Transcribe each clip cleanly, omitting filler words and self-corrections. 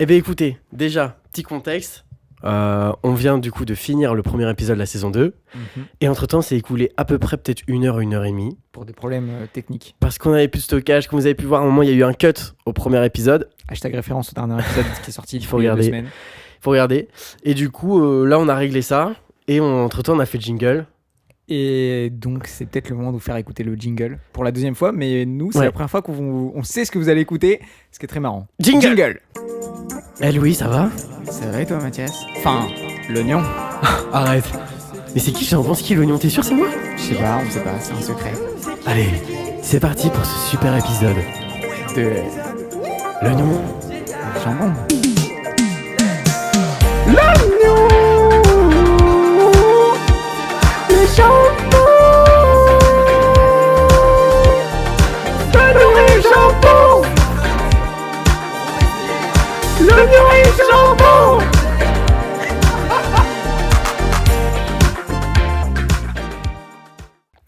Eh bien écoutez, déjà, petit contexte. On vient du coup de finir le premier épisode de la saison 2. Et entre-temps, c'est écoulé à peu près peut-être 1 heure et demie. Pour des problèmes techniques. Parce qu'on avait plus de stockage. Comme vous avez pu voir, à un moment, il y a eu un cut au premier épisode. Hashtag référence au dernier épisode qui est sorti Il faut il y a 2 regarder. semaines. Il faut regarder. Et du coup, là, on a réglé ça. Et entre-temps, on a fait le jingle. Et donc, c'est peut-être le moment de vous faire écouter le jingle pour la deuxième fois. Mais nous, c'est Ouais. la première fois qu'on sait ce que vous allez écouter, ce qui est très marrant. Jingle. Eh Louis, ça va? C'est vrai, toi, Mathias? Enfin, l'oignon. Arrête. Mais c'est qui, j'en pense qui l'oignon? T'es sûr, c'est moi? Je sais pas, on sait pas, c'est un secret. Allez, c'est parti pour ce super épisode. De L'oignon. jambon.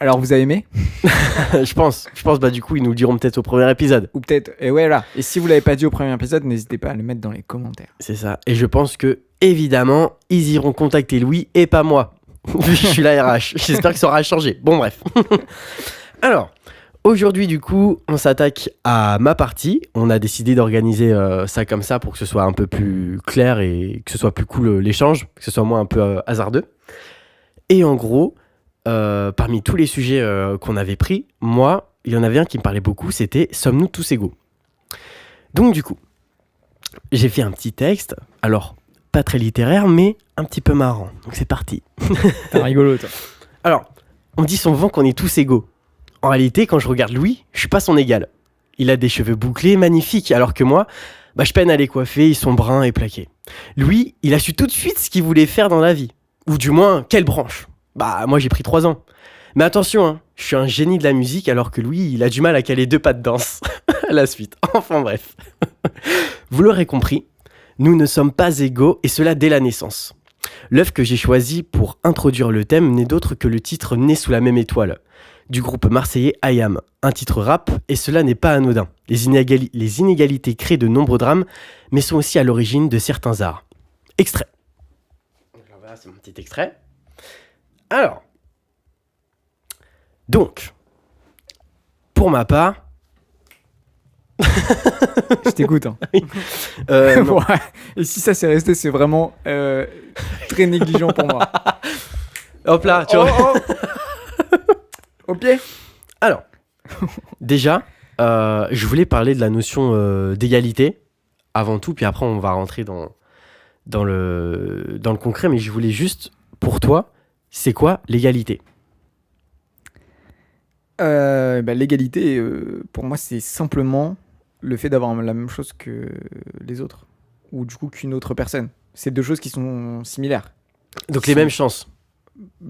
Alors, vous avez aimé? je pense, bah du coup, ils nous le diront peut-être au premier épisode. Ou peut-être, et ouais, là. Et si vous l'avez pas dit au premier épisode, n'hésitez pas à le mettre dans les commentaires. C'est ça. Et je pense que, évidemment, ils iront contacter Louis et pas moi. Je suis la RH. J'espère que ça aura changé. Bon, bref. Alors, aujourd'hui, du coup, on s'attaque à ma partie. On a décidé d'organiser ça comme ça pour que ce soit un peu plus clair et que ce soit plus cool l'échange, que ce soit moins un peu hasardeux. Et en gros, parmi tous les sujets qu'on avait pris, moi, il y en avait un qui me parlait beaucoup, c'était « Sommes-nous tous égaux ?» Donc du coup, j'ai fait un petit texte, alors pas très littéraire, mais un petit peu marrant. Donc c'est parti. T'es un rigolo, toi. Alors, on dit souvent qu'on est tous égaux. En réalité, quand je regarde Louis, je suis pas son égal. Il a des cheveux bouclés, magnifiques, alors que moi, je peine à les coiffer, ils sont bruns et plaqués. Lui, il a su tout de suite ce qu'il voulait faire dans la vie. Ou du moins, quelle branche. Moi j'ai pris 3 ans. Mais attention, hein, je suis un génie de la musique alors que lui, il a du mal à caler 2 pas de danse. La suite. Enfin bref. Vous l'aurez compris, nous ne sommes pas égaux et cela dès la naissance. L'œuvre que j'ai choisie pour introduire le thème n'est d'autre que le titre Né sous la même étoile du groupe marseillais IAM, un titre rap et cela n'est pas anodin. Les inégalités créent de nombreux drames mais sont aussi à l'origine de certains arts. Extrait. Donc là, voilà, c'est mon petit extrait. Alors, donc, pour ma part... Je t'écoute. Hein. non. Ouais. Et si ça s'est resté, c'est vraiment très négligent pour moi. Hop là, tu vois. Au pied. Alors, déjà, je voulais parler de la notion d'égalité, avant tout, puis après on va rentrer dans le concret, mais je voulais juste, pour toi, c'est quoi l'égalité ? L'égalité, pour moi, c'est simplement le fait d'avoir la même chose que les autres, ou du coup qu'une autre personne. C'est 2 choses qui sont similaires. Donc les mêmes chances.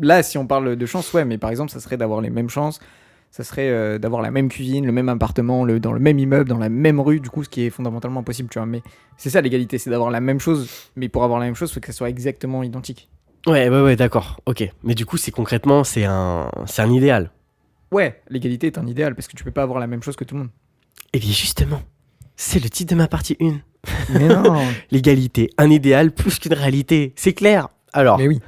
Là, si on parle de chance, ouais, mais par exemple, ça serait d'avoir les mêmes chances, ça serait d'avoir la même cuisine, le même appartement, dans le même immeuble, dans la même rue, du coup, ce qui est fondamentalement impossible, tu vois. Mais c'est ça l'égalité, c'est d'avoir la même chose, mais pour avoir la même chose, il faut que ça soit exactement identique. Ouais, d'accord, ok. Mais du coup, concrètement, c'est un idéal. Ouais, l'égalité est un idéal, parce que tu peux pas avoir la même chose que tout le monde. Eh bien justement, c'est le titre de ma partie 1. Mais non. L'égalité, un idéal plus qu'une réalité, c'est clair. Alors, Mais oui.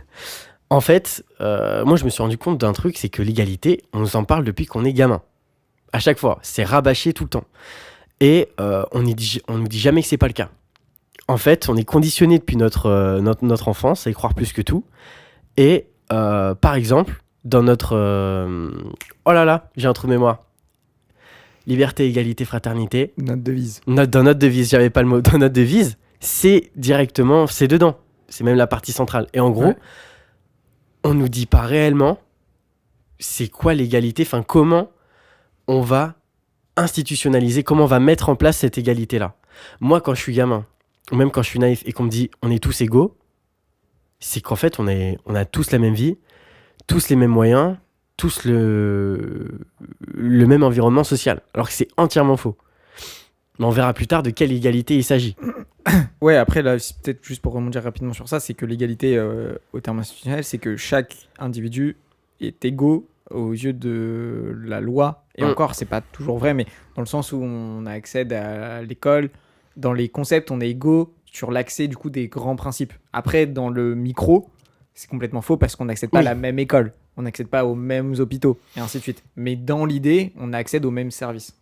En fait, moi je me suis rendu compte d'un truc, c'est que l'égalité, on nous en parle depuis qu'on est gamin. À chaque fois, c'est rabâché tout le temps. Et on nous dit jamais que c'est pas le cas. En fait, on est conditionné depuis notre enfance à y croire plus que tout. Et par exemple, dans notre... oh là là, j'ai un trou de mémoire. Liberté, égalité, fraternité. Notre devise. Dans notre devise, j'avais pas le mot. Dans notre devise, c'est directement, c'est dedans. C'est même la partie centrale. Et en gros... Ouais. On nous dit pas réellement c'est quoi l'égalité, enfin comment on va institutionnaliser, comment on va mettre en place cette égalité-là. Moi, quand je suis gamin, ou même quand je suis naïf et qu'on me dit on est tous égaux, c'est qu'en fait on a tous la même vie, tous les mêmes moyens, tous le même environnement social, alors que c'est entièrement faux. Mais on verra plus tard de quelle égalité il s'agit. Ouais, après, là, c'est peut-être juste pour rebondir rapidement sur ça, c'est que l'égalité au terme institutionnel, c'est que chaque individu est égaux aux yeux de la loi. Et encore, c'est pas toujours vrai, mais dans le sens où on accède à l'école, dans les concepts, on est égaux sur l'accès du coup des grands principes. Après, dans le micro, c'est complètement faux parce qu'on n'accède pas à la même école, on n'accède pas aux mêmes hôpitaux, et ainsi de suite. Mais dans l'idée, on accède aux mêmes services.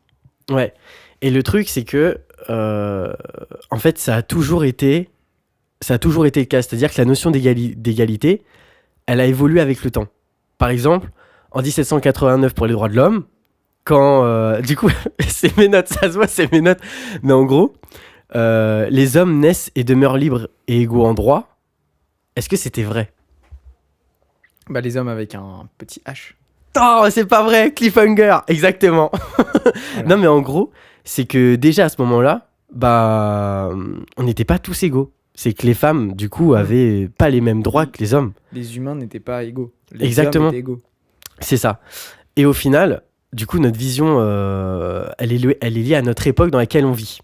Ouais. Et le truc, c'est que, en fait, ça a toujours été le cas. C'est-à-dire que la notion d'égalité, elle a évolué avec le temps. Par exemple, en 1789 pour les droits de l'homme, quand, du coup, c'est mes notes, ça se voit, c'est mes notes. Mais en gros, les hommes naissent et demeurent libres et égaux en droit. Est-ce que c'était vrai? Bah, les hommes avec un petit H. Oh, c'est pas vrai, cliffhanger, exactement. Voilà. Non, mais en gros, c'est que déjà à ce moment-là, on n'était pas tous égaux. C'est que les femmes, du coup, avaient pas les mêmes droits que les hommes. Les humains n'étaient pas égaux. Les Exactement. hommes étaient égaux. C'est ça. Et au final, du coup, notre vision, elle est liée à notre époque dans laquelle on vit.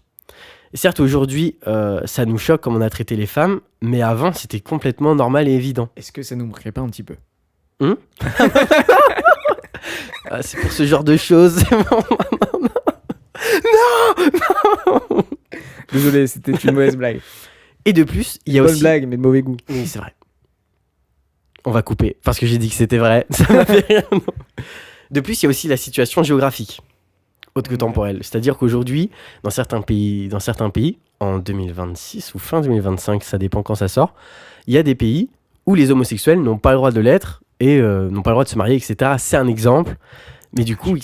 Et certes, aujourd'hui, ça nous choque comme on a traité les femmes, mais avant, c'était complètement normal et évident. Est-ce que ça nous manquerait pas un petit peu? Ah, c'est pour ce genre de choses. Désolé, c'était une mauvaise blague. Et de plus, il y a Bonne aussi... blague, mais de mauvais goût. Oui, c'est vrai. On va couper, parce que j'ai dit que c'était vrai. Ça m'a fait rire. Non. De plus, il y a aussi la situation géographique, autre que temporelle. C'est-à-dire qu'aujourd'hui, dans certains pays, en 2026 ou fin 2025, ça dépend quand ça sort, il y a des pays où les homosexuels n'ont pas le droit de l'être et n'ont pas le droit de se marier, etc. C'est un exemple. Mais du coup,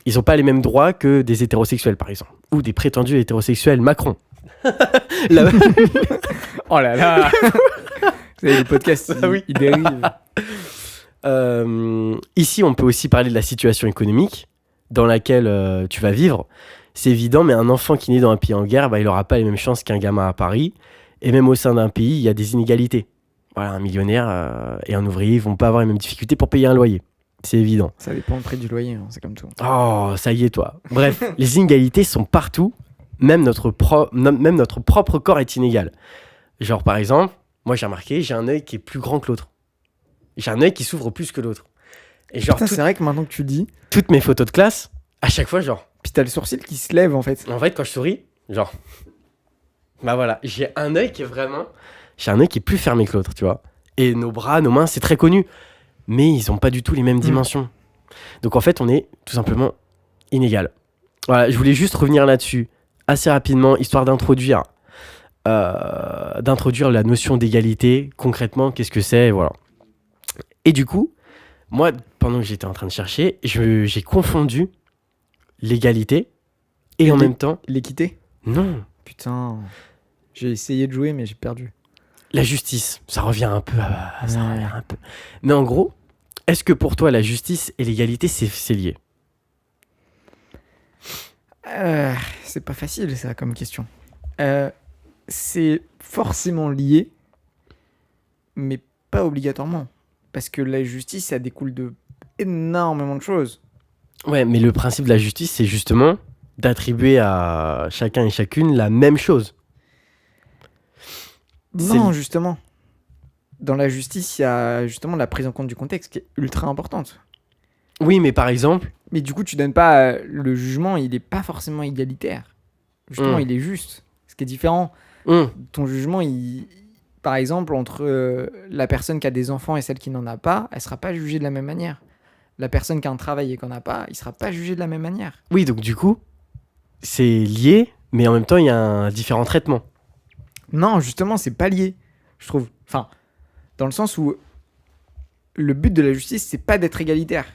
ils n'ont pas les mêmes droits que des hétérosexuels, par exemple. Ou des prétendus hétérosexuels Macron. Là- Oh là là. Vous savez, le podcast, Ah oui. il dérive. Ici, on peut aussi parler de la situation économique dans laquelle tu vas vivre. C'est évident, mais un enfant qui naît dans un pays en guerre, il n'aura pas les mêmes chances qu'un gamin à Paris. Et même au sein d'un pays, il y a des inégalités. Voilà, un millionnaire et un ouvrier ne vont pas avoir les mêmes difficultés pour payer un loyer. C'est évident. Ça dépend du prix du loyer, hein, c'est comme tout. Oh, ça y est, toi. Bref, les inégalités sont partout. Même notre propre corps est inégal. Genre, par exemple, moi j'ai remarqué, j'ai un œil qui est plus grand que l'autre. J'ai un œil qui s'ouvre plus que l'autre. Et genre, Putain, c'est vrai que maintenant que tu le dis, toutes mes photos de classe, à chaque fois, genre, puis t'as le sourcil qui se lève en fait. en fait, quand je souris, genre, voilà, j'ai un œil qui est plus fermé que l'autre, tu vois. Et nos bras, nos mains, c'est très connu. Mais ils ont pas du tout les mêmes dimensions. Donc en fait, on est tout simplement inégal. Voilà, je voulais juste revenir là-dessus assez rapidement, histoire d'introduire la notion d'égalité. Concrètement, qu'est-ce que c'est, voilà. Et du coup, moi, pendant que j'étais en train de chercher, j'ai confondu l'égalité et en même temps, L'équité? non, Putain. J'ai essayé de jouer, mais j'ai perdu. la justice. Ça revient un peu Mais en gros, est-ce que pour toi, la justice et l'égalité, c'est lié? C'est pas facile ça comme question. C'est forcément lié, mais pas obligatoirement. Parce que la justice, ça découle de énormément de choses. Ouais, mais le principe de la justice, c'est justement d'attribuer à chacun et chacune la même chose. Non, justement. Dans la justice, il y a justement la prise en compte du contexte qui est ultra importante. Oui, mais par exemple, Mais du coup, tu donnes pas... Le jugement, il est pas forcément égalitaire. Justement, il est juste. Ce qui est différent. Ton jugement, par exemple, entre la personne qui a des enfants et celle qui n'en a pas, elle sera pas jugée de la même manière. La personne qui a un travail et qui n'en a pas, il sera pas jugé de la même manière. oui, donc du coup, c'est lié, mais en même temps, il y a un différent traitement. Non, justement, c'est pas lié, je trouve. Enfin, dans le sens où le but de la justice, c'est pas d'être égalitaire,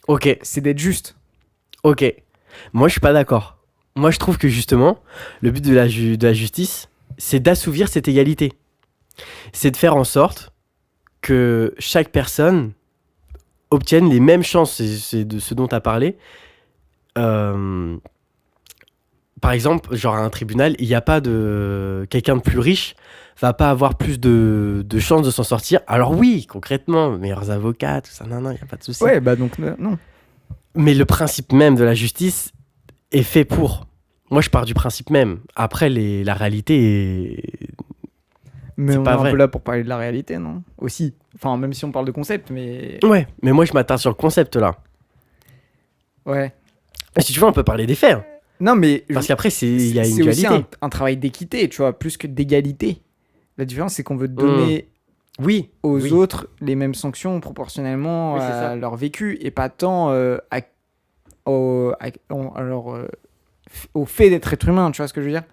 Ok, c'est d'être juste. ok. Moi, je suis pas d'accord. Moi, je trouve que justement, le but de la justice, c'est d'assouvir cette égalité. C'est de faire en sorte que chaque personne obtienne les mêmes chances. C'est de ce dont tu as parlé. Par exemple, genre à un tribunal, il n'y a pas de... Quelqu'un de plus riche va pas avoir plus de chances de s'en sortir. Alors oui, concrètement, meilleurs avocats, tout ça, non, il n'y a pas de souci. Ouais, bah donc non. Mais le principe même de la justice est fait pour. Moi, je pars du principe même. Après, la réalité est... Mais C'est on est pas un vrai. peu là pour parler de la réalité, non? Aussi. Enfin, même si on parle de concept, mais... Ouais, mais moi, je m'attarde sur le concept, là. Ouais. Si tu veux, on peut parler des faits. Non, mais Parce qu'après, il y a une c'est aussi dualité. un travail d'équité, tu vois, plus que d'égalité. La différence, c'est qu'on veut Mmh. donner Oui. aux oui. autres les mêmes sanctions proportionnellement Oui, c'est à ça. leur vécu et pas tant au fait d'être être humain, tu vois ce que je veux dire?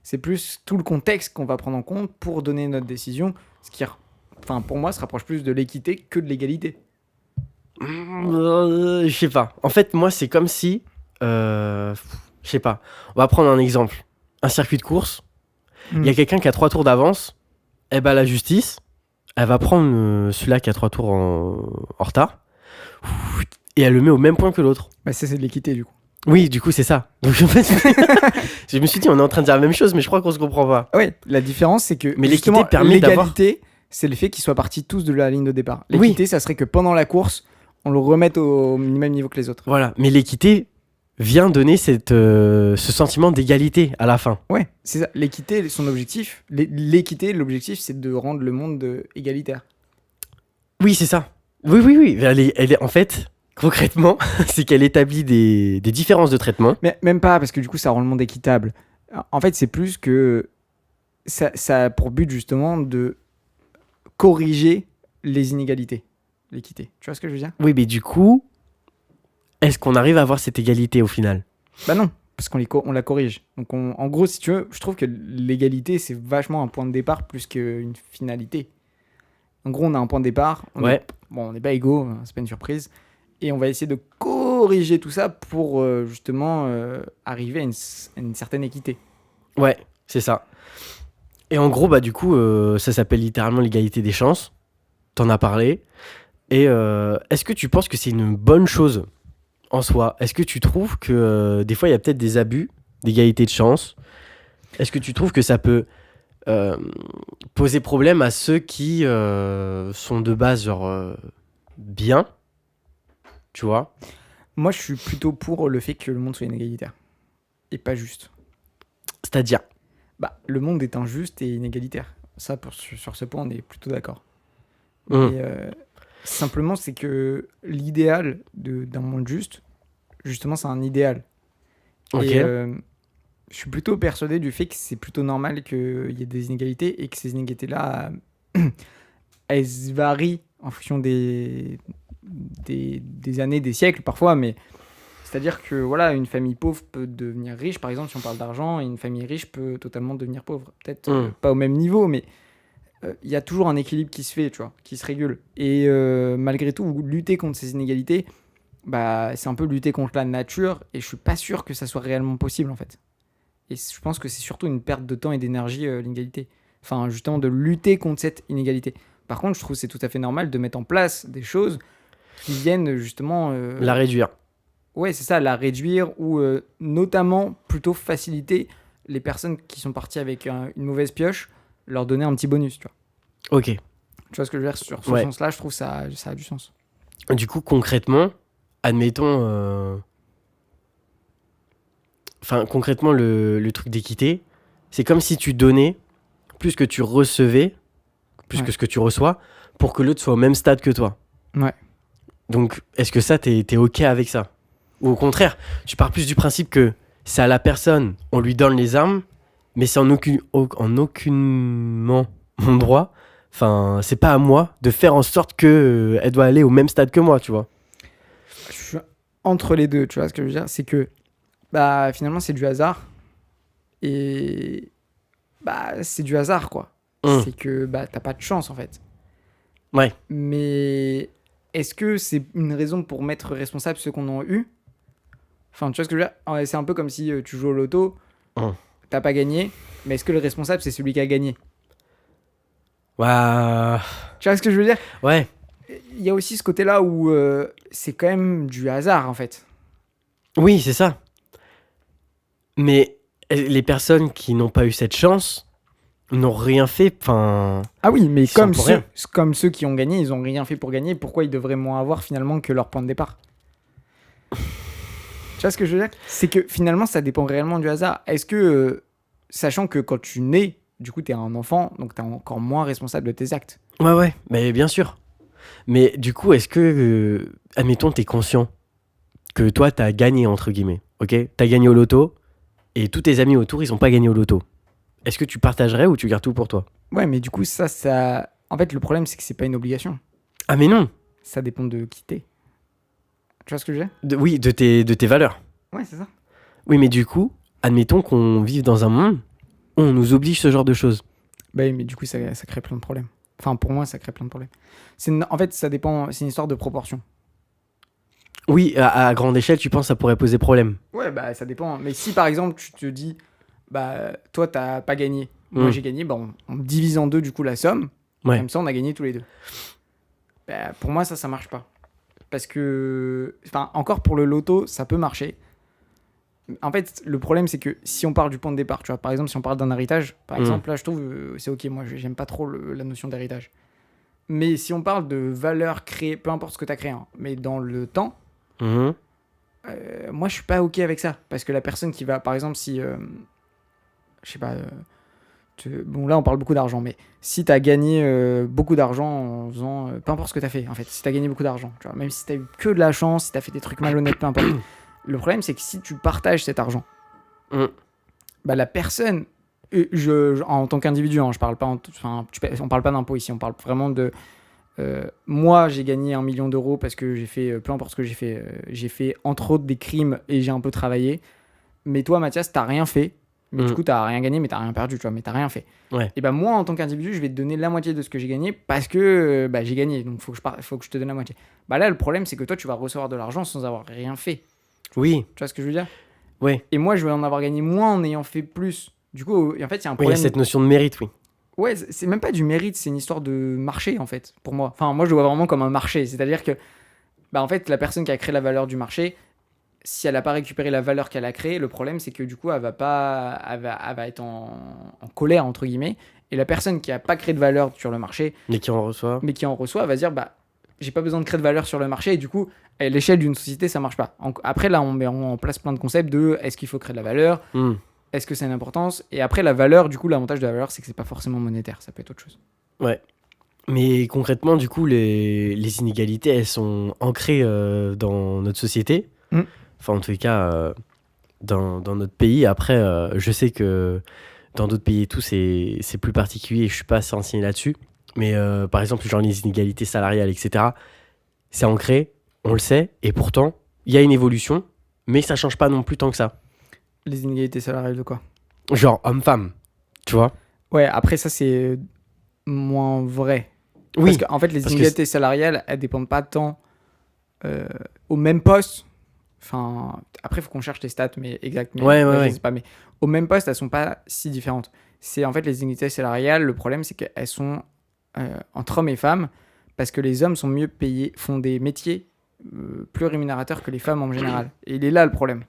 C'est plus tout le contexte qu'on va prendre en compte pour donner notre décision, ce qui, enfin, pour moi, se rapproche plus de l'équité que de l'égalité. Je sais pas. En fait, moi, c'est comme si. Je sais pas. On va prendre un exemple. Un circuit de course. Il y a quelqu'un qui a 3 tours d'avance. Eh ben, la justice, elle va prendre celui-là qui a 3 tours en retard. Et elle le met au même point que l'autre. Bah, ça, c'est de l'équité, du coup. Oui, du coup, c'est ça. Donc, en fait, je me suis dit, on est en train de dire la même chose, mais je crois qu'on se comprend pas. Oui, la différence, c'est que Mais justement, l'équité permet d'avoir. l'égalité, c'est le fait qu'ils soient partis tous de la ligne de départ. Oui. L'équité, ça serait que pendant la course, on le remette au même niveau que les autres. Voilà. Mais l'équité vient donner ce sentiment d'égalité à la fin. Ouais, c'est ça. L'équité, son objectif, l'équité, l'objectif, c'est de rendre le monde égalitaire. Oui, c'est ça. Oui, oui, oui. En fait, concrètement, c'est qu'elle établit des différences de traitement. Mais même pas, parce que du coup, ça rend le monde équitable. En fait, c'est plus que ça a pour but justement de corriger les inégalités, l'équité. Tu vois ce que je veux dire? Oui, mais du coup, est-ce qu'on arrive à avoir cette égalité au final? Bah non, parce on la corrige. Donc en gros, si tu veux, je trouve que l'égalité, c'est vachement un point de départ plus qu'une finalité. En gros, on a un point de départ. Ouais. On n'est pas égaux, hein, c'est pas une surprise. Et on va essayer de corriger tout ça pour justement arriver à une certaine équité. Ouais, c'est ça. Et en gros, bah du coup, ça s'appelle littéralement l'égalité des chances. T'en as parlé. Et est-ce que tu penses que c'est une bonne chose en soi? Est-ce que tu trouves que des fois, il y a peut-être des abus d'égalité de chance? Est-ce que tu trouves que ça peut poser problème à ceux qui sont de base genre bien, tu vois? Moi, je suis plutôt pour le fait que le monde soit inégalitaire. Et pas juste. C'est-à-dire, Bah, le monde est injuste et inégalitaire. Ça, sur ce point, on est plutôt d'accord. Mmh. Mais simplement, c'est que l'idéal d'un monde juste, justement, c'est un idéal. ok. Et je suis plutôt persuadé du fait que c'est plutôt normal qu'il y ait des inégalités et que ces inégalités-là, elles varient en fonction des années, des siècles parfois, mais c'est-à-dire que voilà, une famille pauvre peut devenir riche, par exemple, si on parle d'argent, et une famille riche peut totalement devenir pauvre. Peut-être pas au même niveau, mais il y a toujours un équilibre qui se fait, tu vois, qui se régule. Et malgré tout, lutter contre ces inégalités, bah, c'est un peu lutter contre la nature, et je suis pas sûr que ça soit réellement possible, en fait. Et je pense que c'est surtout une perte de temps et d'énergie, l'inégalité. Enfin, justement, de lutter contre cette inégalité. Par contre, je trouve que c'est tout à fait normal de mettre en place des choses qui viennent justement... La réduire. Ouais, c'est ça, la réduire ou notamment plutôt faciliter les personnes qui sont parties avec une mauvaise pioche, leur donner un petit bonus, tu vois. Ok. Tu vois ce que je veux dire? Sur ce Ouais. sens-là, je trouve que ça a du sens. Du coup, concrètement, admettons... Enfin, concrètement, le truc d'équité, c'est comme si tu donnais plus que tu recevais, plus Ouais. que ce que tu reçois, pour que l'autre soit au même stade que toi. Ouais. Donc, est-ce que ça, t'es ok avec ça? Ou au contraire, tu pars plus du principe que c'est à la personne, on lui donne les armes, mais c'est en aucunement mon droit. Enfin, c'est pas à moi de faire en sorte que elle doit aller au même stade que moi, tu vois. Je suis entre les deux, tu vois ce que je veux dire? C'est que bah, finalement, c'est du hasard. Et bah, c'est du hasard, quoi. C'est que bah, t'as pas de chance, en fait. Ouais. Mais est-ce que c'est une raison pour mettre responsable ceux qu'on a eu? Enfin, tu vois ce que je veux dire? C'est un peu comme si tu joues au loto, t'as pas gagné, mais est-ce que le responsable, c'est celui qui a gagné? Ouah. Tu vois ce que je veux dire? Ouais. Il y a aussi ce côté-là où c'est quand même du hasard, en fait. Oui, c'est ça. Mais les personnes qui n'ont pas eu cette chance n'ont rien fait. Enfin. Ah oui, mais Ils sont pour rien. comme ceux qui ont gagné, ils ont rien fait pour gagner. Pourquoi ils devraient moins avoir finalement que leur point de départ? Tu vois ce que je veux dire? C'est que finalement, ça dépend réellement du hasard. Est-ce que, sachant que quand tu nais, du coup, t'es un enfant, donc t'es encore moins responsable de tes actes. Ouais, mais bien sûr. Mais du coup, est-ce que, admettons, t'es conscient que toi, t'as gagné, entre guillemets, ok? T'as gagné au loto, et tous tes amis autour, ils ont pas gagné au loto. Est-ce que tu partagerais ou tu gardes tout pour toi? Ouais, mais du coup, ça. En fait, le problème, c'est que c'est pas une obligation. Ah mais non. Ça dépend de qui t'es. Tu vois ce que je veux dire? Oui, de tes valeurs. Ouais, c'est ça. Oui, mais du coup, admettons qu'on vive dans un monde où on nous oblige ce genre de choses. Bah oui, mais du coup, ça crée plein de problèmes. Enfin, pour moi, ça crée plein de problèmes. En fait, ça dépend. C'est une histoire de proportion. Oui, à grande échelle, tu penses que ça pourrait poser problème? Ouais, bah ça dépend. Mais si par exemple, tu te dis, bah toi, t'as pas gagné, moi Mm. j'ai gagné, bah on divise en deux du coup la somme. Ouais. Comme ça, on a gagné tous les deux. Bah, pour moi, ça marche pas. Parce que. Enfin, encore pour le loto, ça peut marcher. En fait, le problème, c'est que si on part du point de départ, tu vois, par exemple, si on parle d'un héritage, par exemple, là, je trouve, c'est ok, moi, j'aime pas trop la notion d'héritage. Mais si on parle de valeur créée, peu importe ce que tu as créé, hein, mais dans le temps, Mhm. moi, je suis pas ok avec ça. Parce que la personne qui va, par exemple, si. Je sais pas. Bon, là, on parle beaucoup d'argent, mais si tu as gagné beaucoup d'argent en faisant. Peu importe ce que tu as fait, en fait, si tu as gagné beaucoup d'argent, tu vois, même si tu as eu que de la chance, si tu as fait des trucs malhonnêtes, peu importe. Le problème, c'est que si tu partages cet argent, Mm. bah, la personne, en tant qu'individu, hein, je parle pas, on parle pas d'impôt ici, on parle vraiment de moi j'ai gagné 1 million d'euros parce que j'ai fait, peu importe ce que j'ai fait entre autres des crimes et j'ai un peu travaillé. Mais toi, Mathias, t'as rien fait, mais du coup t'as rien gagné, mais t'as rien perdu, tu vois, mais t'as rien fait. Ouais. Et bah moi, en tant qu'individu, je vais te donner la moitié de ce que j'ai gagné parce que bah, j'ai gagné, donc faut que je te donne la moitié. Bah là, le problème, c'est que toi, tu vas recevoir de l'argent sans avoir rien fait. Oui. Tu vois ce que je veux dire? Ouais. Et moi, je vais en avoir gagné moins en ayant fait plus. Du coup, en fait, il y a un Oui, il y a problème. cette notion de mérite, oui. Ouais, c'est même pas du mérite, c'est une histoire de marché en fait, pour moi. Enfin, moi je le vois vraiment comme un marché. C'est-à-dire que, bah en fait, la personne qui a créé la valeur du marché, si elle n'a pas récupéré la valeur qu'elle a créée, le problème c'est que du coup, elle va pas, elle va être en colère, entre guillemets. Et la personne qui a pas créé de valeur sur le marché, Mais qui en reçoit. mais qui en reçoit, va se dire, bah, j'ai pas besoin de créer de valeur sur le marché. Et du coup, à l'échelle d'une société, ça marche pas. Après, là, on met en place plein de concepts de est-ce qu'il faut créer de la valeur? Mm. Est-ce que c'est une importance? Et après, la valeur, du coup, l'avantage de la valeur, c'est que c'est pas forcément monétaire, ça peut être autre chose. Ouais. Mais concrètement, du coup, les inégalités, elles sont ancrées dans notre société. Mm. Enfin, en tous les cas, dans notre pays. Après, je sais que dans d'autres pays et tout, c'est plus particulier. Je suis pas assez renseigné là-dessus. Mais par exemple, genre les inégalités salariales, etc., c'est ancré, on le sait. Et pourtant, il y a une évolution, mais ça change pas non plus tant que ça. Les inégalités salariales de quoi? Genre homme-femme, tu vois? Ouais, après, ça, c'est moins vrai. Oui, Parce qu'en fait, les parce que inégalités salariales, elles dépendent pas tant au même poste. Enfin, après, il faut qu'on cherche les stats, mais exact. Mais Ouais, ouais, là, je ouais. sais pas. Mais au même poste, elles sont pas si différentes. C'est en fait les inégalités salariales. Le problème, c'est qu'elles sont entre hommes et femmes parce que les hommes sont mieux payés, font des métiers plus rémunérateurs que les femmes en général. Et il est là le problème.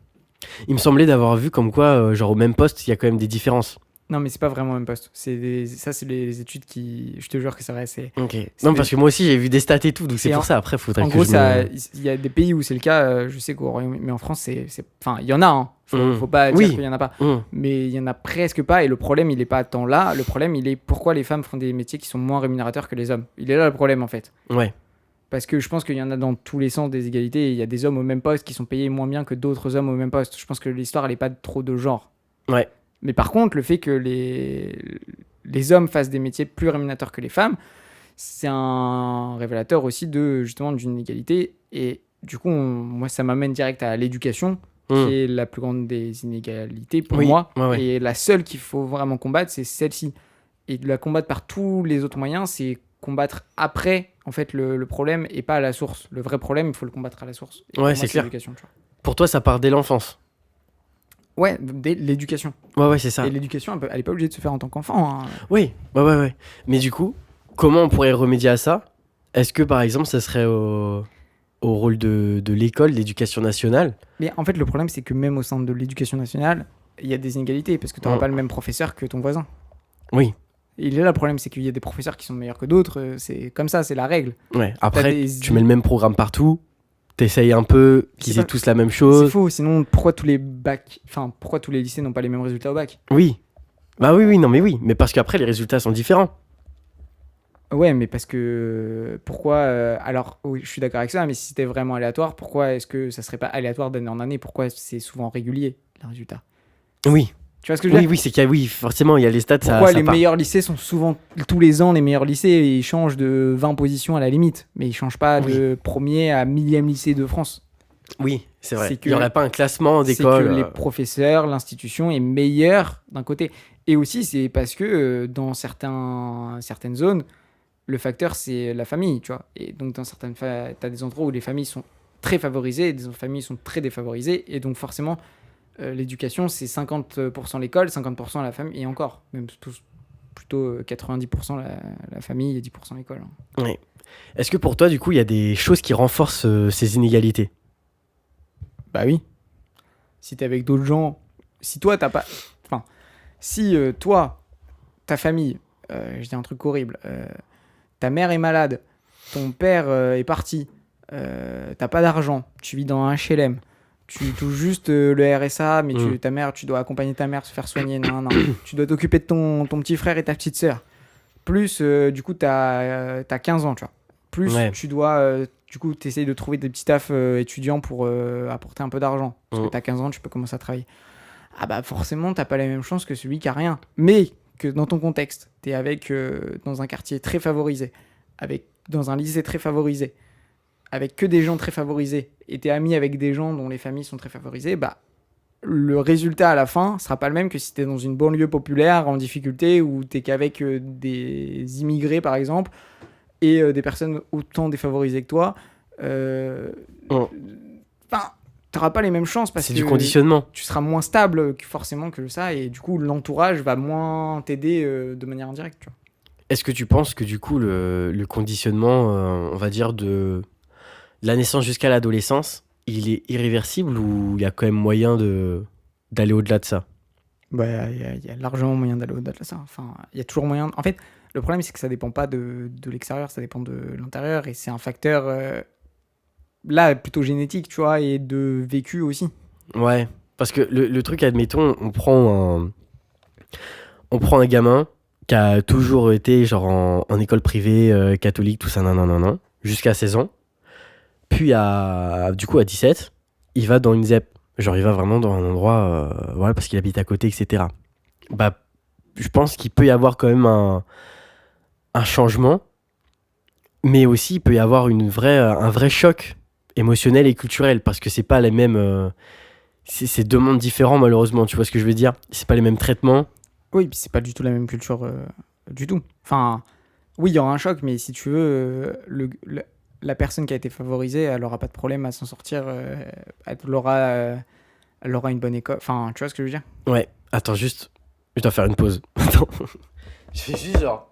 Il me semblait d'avoir vu comme quoi, genre au même poste, il y a quand même des différences. Non, mais c'est pas vraiment le même poste. Ça, c'est les études qui. Je te jure que c'est vrai. Ok. C'est Non, des- parce que moi aussi j'ai vu des stats et tout, donc c'est Et pour ça. Après, faudrait En que gros, je me. il y a des pays où c'est le cas. Je sais qu'au Royaume, mais en France, enfin, il y en a. Hein. Faut pas dire Oui. qu'il y en a pas. Mmh. Mais il y en a presque pas. Et le problème, il est pas tant là. Le problème, il est pourquoi les femmes font des métiers qui sont moins rémunérateurs que les hommes. Il est là le problème en fait. Ouais. Parce que je pense qu'il y en a dans tous les sens des égalités. Il y a des hommes au même poste qui sont payés moins bien que d'autres hommes au même poste. Je pense que l'histoire, elle est pas trop de genre. Ouais. Mais par contre, le fait que les hommes fassent des métiers plus rémunérateurs que les femmes, c'est un révélateur aussi de justement d'une inégalité. Et du coup, moi, ça m'amène direct à l'éducation, Mmh. qui est la plus grande des inégalités pour Oui, moi. ouais, ouais. Et la seule qu'il faut vraiment combattre, c'est celle-ci. Et de la combattre par tous les autres moyens, c'est combattre après en fait le problème et pas à la source. Le vrai problème, il faut le combattre à la source. Et pour Ouais, moi, c'est clair. l'éducation, tu vois. Pour toi, ça part dès l'enfance. Ouais, dès l'éducation. Ouais, ouais, c'est ça. Et l'éducation, elle est pas obligée de se faire en tant qu'enfant. Hein. Oui, ouais, ouais, ouais. Mais du coup, comment on pourrait remédier à ça? Est-ce que par exemple, ça serait au rôle de l'école, l'éducation nationale? Mais en fait, le problème, c'est que même au sein de l'éducation nationale, il y a des inégalités parce que tu n'auras Mm. pas le même professeur que ton voisin. Oui, Et il est là le problème, c'est qu'il y a des professeurs qui sont meilleurs que d'autres. C'est comme ça, c'est la règle. ouais. Après, des- tu mets le même programme partout, t'essayes un peu qu'ils C'est aient pas- tous la même C'est chose. faux. Sinon, pourquoi tous les bacs, enfin, pourquoi tous les lycées n'ont pas les mêmes résultats au bac? Oui. Bah oui, oui, non, mais oui. Mais parce qu'après, les résultats sont différents. Ouais, mais parce que pourquoi alors, oui, je suis d'accord avec ça, mais si c'était vraiment aléatoire, pourquoi est-ce que ça serait pas aléatoire d'année en année? Pourquoi c'est souvent régulier les résultats? Oui, Tu vois ce que je veux oui, dire? oui, c'est qu'il y a, oui, forcément, il y a les stats, Pourquoi ça les part. meilleurs lycées sont souvent, tous les ans, les meilleurs lycées, ils changent de 20 positions à la limite. Mais ils changent pas Oui, de premier à millième lycée de France. oui, c'est vrai. C'est Il n'y que aurait pas un classement c'est que d'école. les professeurs, l'institution est meilleure d'un côté. Et aussi, c'est parce que dans certaines zones, le facteur, c'est la famille, tu vois. Et donc, dans t'as des endroits où les familles sont très favorisées et des familles sont très défavorisées. Et donc, forcément, l'éducation, c'est 50% l'école, 50% la famille, et encore, même plutôt 90% la famille et 10% l'école. Hein. Oui. Est-ce que pour toi, du coup, il y a des choses qui renforcent ces inégalités? Bah oui. Si t'es avec d'autres gens, si toi, t'as pas. Enfin, si toi, ta famille, je dis un truc horrible, ta mère est malade, ton père est parti, t'as pas d'argent, tu vis dans un HLM, tu touches juste le RSA, mais Mm. ta mère, tu dois accompagner ta mère se faire soigner, non, non. Tu dois t'occuper de ton petit frère et ta petite sœur. Plus, du coup, t'as 15 ans, tu vois. Plus, Ouais. tu dois, du coup, t'essayes de trouver des petits tafs étudiants pour apporter un peu d'argent. Parce que Mm. t'as 15 ans, tu peux commencer à travailler. Ah bah forcément, t'as pas les mêmes chances que celui qui a rien. Mais que dans ton contexte, t'es avec dans un quartier très favorisé, dans un lycée très favorisé, avec que des gens très favorisés, et t'es ami avec des gens dont les familles sont très favorisées, bah le résultat à la fin sera pas le même que si t'es dans une banlieue populaire en difficulté ou t'es qu'avec des immigrés par exemple et des personnes autant défavorisées que toi. Mm. Enfin, t'auras pas les mêmes chances parce C'est que du conditionnement. tu seras moins stable forcément que ça et du coup l'entourage va moins t'aider de manière indirecte. Tu vois. Est-ce que tu penses que, du coup, le conditionnement, on va dire, de la naissance jusqu'à l'adolescence, il est irréversible ou il y a quand même moyen d'aller au-delà de ça? Bah, y a largement moyen d'aller au-delà de ça. Enfin, il y a toujours moyen. En fait, le problème, c'est que ça dépend pas de l'extérieur, ça dépend de l'intérieur. Et c'est un facteur, là, plutôt génétique, tu vois, et de vécu aussi. Ouais, parce que le truc, admettons, on prend un gamin qui a toujours été genre en école privée, catholique, tout ça, non, non, non, non, jusqu'à 16 ans. Puis, du coup, à 17, il va dans une ZEP. Genre, il va vraiment dans un endroit, voilà, parce qu'il habite à côté, etc. Bah, je pense qu'il peut y avoir quand même un changement, mais aussi il peut y avoir un vrai choc émotionnel et culturel, parce que c'est pas les mêmes. C'est deux mondes différents, malheureusement, tu vois ce que je veux dire? C'est pas les mêmes traitements. Oui, puis c'est pas du tout la même culture du tout. Enfin, oui, il y aura un choc, mais si tu veux, la personne qui a été favorisée, elle aura pas de problème à s'en sortir. Elle aura une bonne école. Enfin, tu vois ce que je veux dire? Ouais, attends, juste, je dois faire une pause. Attends. Je vais juste, genre,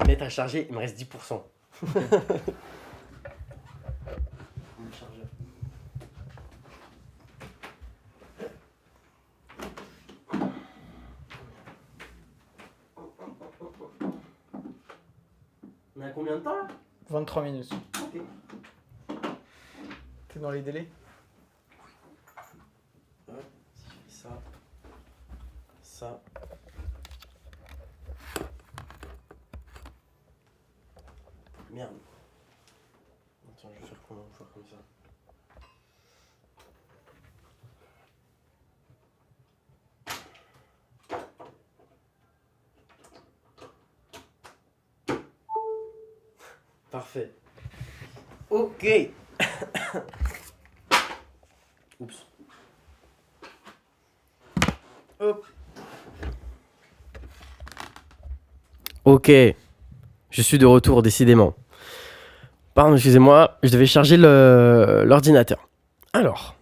mettre à charger, il me reste 10%. On est à combien de temps là? 23 minutes. T'es dans les délais? Si je fais ça. Merde. Attends, je vais faire comment? Je vais faire comme ça. Parfait. Ok. Oups. Hop. Ok. Je suis de retour, décidément. Pardon, excusez-moi, je devais charger l'ordinateur. Alors,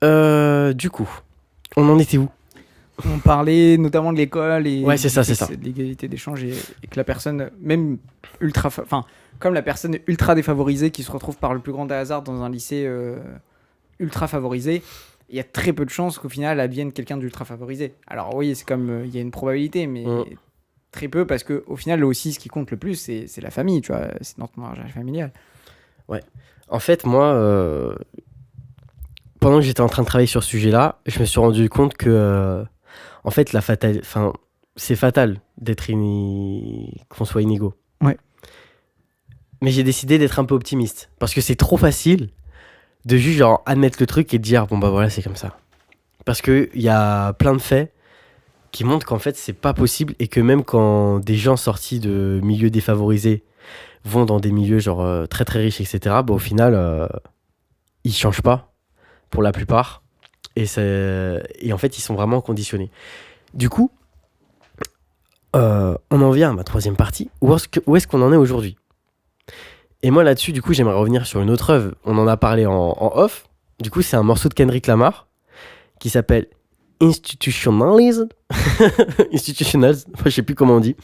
du coup, on en était où? On parlait notamment de l'école et Ouais, c'est ça, c'est ça. de l'égalité d'échange et que la personne, même enfin, comme la personne ultra défavorisée qui se retrouve par le plus grand des hasards dans un lycée ultra favorisé, il y a très peu de chances qu'au final elle devienne quelqu'un d'ultra favorisé. Alors oui, c'est comme il y a une probabilité, mais très peu parce que au final aussi ce qui compte le plus c'est la famille, tu vois, c'est notre mariage familial. Ouais. En fait, moi, pendant que j'étais en train de travailler sur ce sujet-là, je me suis rendu compte que, en fait, c'est fatal qu'on soit inégaux. Ouais. Mais j'ai décidé d'être un peu optimiste parce que c'est trop facile de juste genre admettre le truc et de dire bon bah voilà, c'est comme ça. Parce qu'il y a plein de faits qui montrent qu'en fait, c'est pas possible et que même quand des gens sortis de milieux défavorisés vont dans des milieux genre très très riches, etc., bah, au final, ils changent pas pour la plupart. Et en fait, ils sont vraiment conditionnés. Du coup, on en vient à ma troisième partie. Où est-ce qu'on en est aujourd'hui? Et moi là-dessus, du coup, j'aimerais revenir sur une autre œuvre. On en a parlé en off. Du coup, c'est un morceau de Kendrick Lamar qui s'appelle Institutionalized. Institutionalized, je sais plus comment on dit.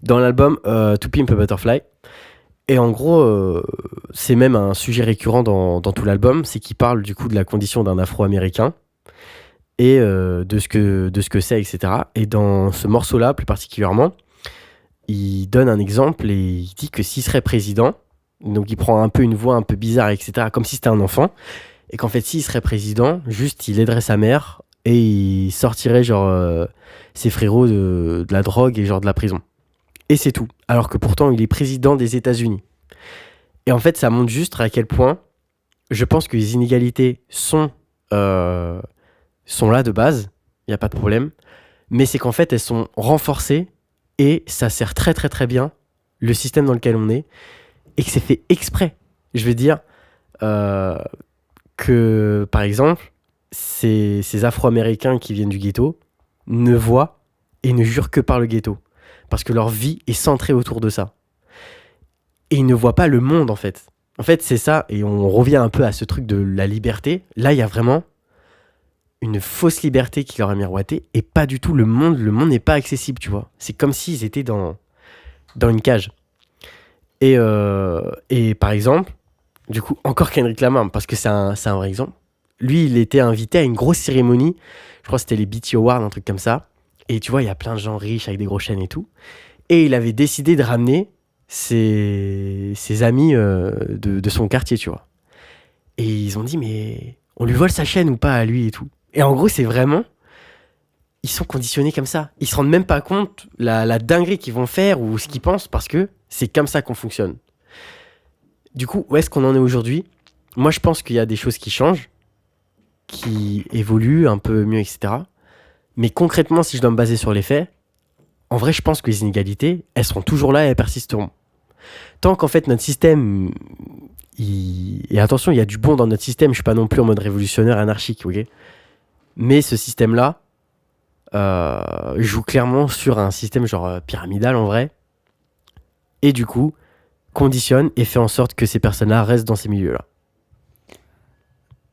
Dans l'album To Pimp a Butterfly. Et en gros, c'est même un sujet récurrent dans tout l'album. C'est qu'il parle du coup de la condition d'un Afro-Américain et de ce que c'est, etc. Et dans ce morceau-là, plus particulièrement, il donne un exemple et il dit que s'il serait président, donc il prend un peu une voix un peu bizarre, etc., comme si c'était un enfant, et qu'en fait, s'il serait président, juste, il aiderait sa mère et il sortirait, genre, ses frérots de la drogue et genre de la prison. Et c'est tout. Alors que pourtant, il est président des États-Unis. Et en fait, ça montre juste à quel point je pense que les inégalités sont là de base, il n'y a pas de problème, mais c'est qu'en fait, elles sont renforcées et ça sert très très très bien le système dans lequel on est et que c'est fait exprès. Je veux dire que, par exemple, ces Afro-Américains qui viennent du ghetto ne voient et ne jurent que par le ghetto parce que leur vie est centrée autour de ça. Et ils ne voient pas le monde, en fait. En fait, c'est ça, et on revient un peu à ce truc de la liberté. Là, il y a vraiment une fausse liberté qui leur est miroitée et pas du tout le monde. Le monde n'est pas accessible, tu vois. C'est comme s'ils étaient dans une cage. Et par exemple, du coup, encore Kendrick Lamar, parce que c'est un vrai exemple. Lui, il était invité à une grosse cérémonie. Je crois que c'était les BET Awards, un truc comme ça. Et tu vois, il y a plein de gens riches avec des gros chaînes et tout. Et il avait décidé de ramener ses amis de son quartier, tu vois. Et ils ont dit, mais on lui vole sa chaîne ou pas à lui et tout. Et en gros, c'est vraiment... Ils sont conditionnés comme ça. Ils se rendent même pas compte la dinguerie qu'ils vont faire ou ce qu'ils pensent parce que c'est comme ça qu'on fonctionne. Du coup, où est-ce qu'on en est aujourd'hui? Moi, je pense qu'il y a des choses qui changent, qui évoluent un peu mieux, etc. Mais concrètement, si je dois me baser sur les faits, en vrai, je pense que les inégalités, elles seront toujours là et elles persisteront. Tant qu'en fait, notre système... Et attention, il y a du bon dans notre système. Je suis pas non plus en mode révolutionnaire anarchique, ok? Mais ce système-là joue clairement sur un système genre pyramidal en vrai. Et du coup, conditionne et fait en sorte que ces personnes-là restent dans ces milieux-là.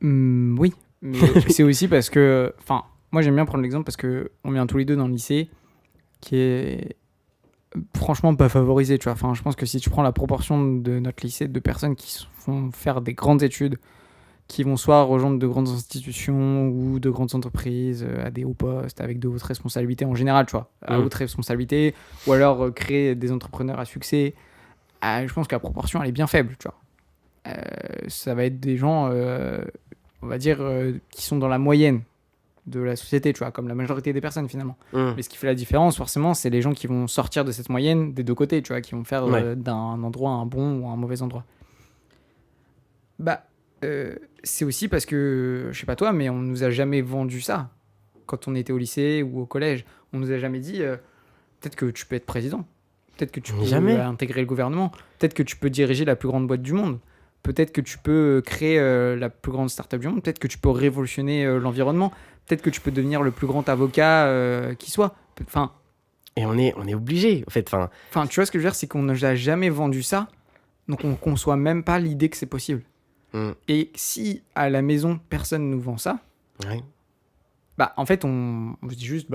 Oui, mais c'est aussi parce que... Enfin, moi j'aime bien prendre l'exemple parce qu'on vient tous les deux dans le lycée qui est franchement pas favorisé, tu vois. Enfin, je pense que si tu prends la proportion de notre lycée de personnes qui vont faire des grandes études, qui vont soit rejoindre de grandes institutions ou de grandes entreprises à des hauts postes avec de hautes responsabilités en général, tu vois, à haute responsabilité, ou alors créer des entrepreneurs à succès, je pense que la proportion elle est bien faible, tu vois. Ça va être des gens, on va dire, qui sont dans la moyenne de la société, tu vois, comme la majorité des personnes finalement. Mais ce qui fait la différence, forcément, c'est les gens qui vont sortir de cette moyenne des deux côtés, tu vois, qui vont faire d'un endroit un bon ou un mauvais endroit. Bah, c'est aussi parce que, je sais pas toi, mais on nous a jamais vendu ça. Quand on était au lycée ou au collège, on nous a jamais dit peut-être que tu peux être président, peut-être que tu peux intégrer le gouvernement, peut-être que tu peux diriger la plus grande boîte du monde, peut-être que tu peux créer la plus grande start-up du monde, peut-être que tu peux révolutionner l'environnement, peut-être que tu peux devenir le plus grand avocat qui soit. Enfin, et on est obligé, en fait. Enfin, tu vois ce que je veux dire, c'est qu'on ne nous a jamais vendu ça, donc on conçoit même pas l'idée que c'est possible. Et si à la maison personne nous vend ça, bah en fait on se dit juste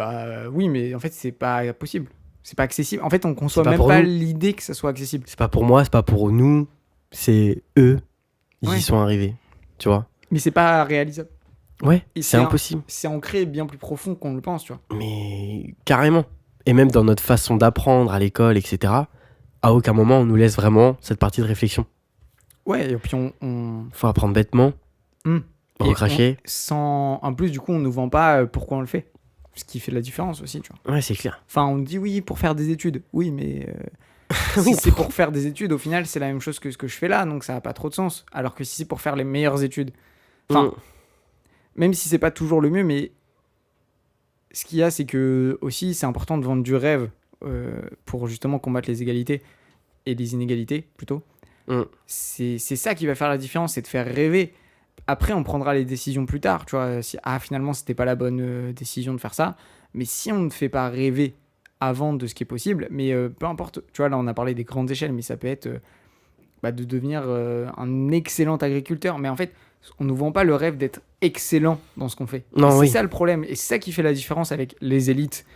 oui, mais en fait c'est pas possible, c'est pas accessible. En fait on conçoit même pas l'idée que ça soit accessible. C'est pas pour moi, c'est pas pour nous, c'est eux. Ils y sont arrivés, tu vois. Mais c'est pas réalisable. Ouais, et c'est impossible. C'est ancré bien plus profond qu'on le pense, tu vois. Mais carrément. Et même dans notre façon d'apprendre à l'école, etc., à aucun moment on nous laisse vraiment cette partie de réflexion. Ouais, et puis faut apprendre bêtement, recracher. En plus, du coup, on nous vend pas pourquoi on le fait. Ce qui fait de la différence aussi, tu vois. Ouais, c'est clair. Enfin, on dit oui pour faire des études. Oui, mais si c'est pour faire des études, au final, c'est la même chose que ce que je fais là, donc ça n'a pas trop de sens. Alors que si c'est pour faire les meilleures études, enfin, même si c'est pas toujours le mieux, mais ce qu'il y a, c'est que aussi, c'est important de vendre du rêve pour justement combattre les égalités et les inégalités, plutôt. Mm. C'est ça qui va faire la différence, c'est de faire rêver. Après, on prendra les décisions plus tard, tu vois. Si, finalement, c'était pas la bonne décision de faire ça. Mais si on ne fait pas rêver avant de ce qui est possible, mais peu importe, tu vois, là, on a parlé des grandes échelles, mais ça peut être de devenir un excellent agriculteur. Mais en fait, on ne nous vend pas le rêve d'être excellent dans ce qu'on fait. Non, C'est oui. ça le problème. Et c'est ça qui fait la différence avec les élites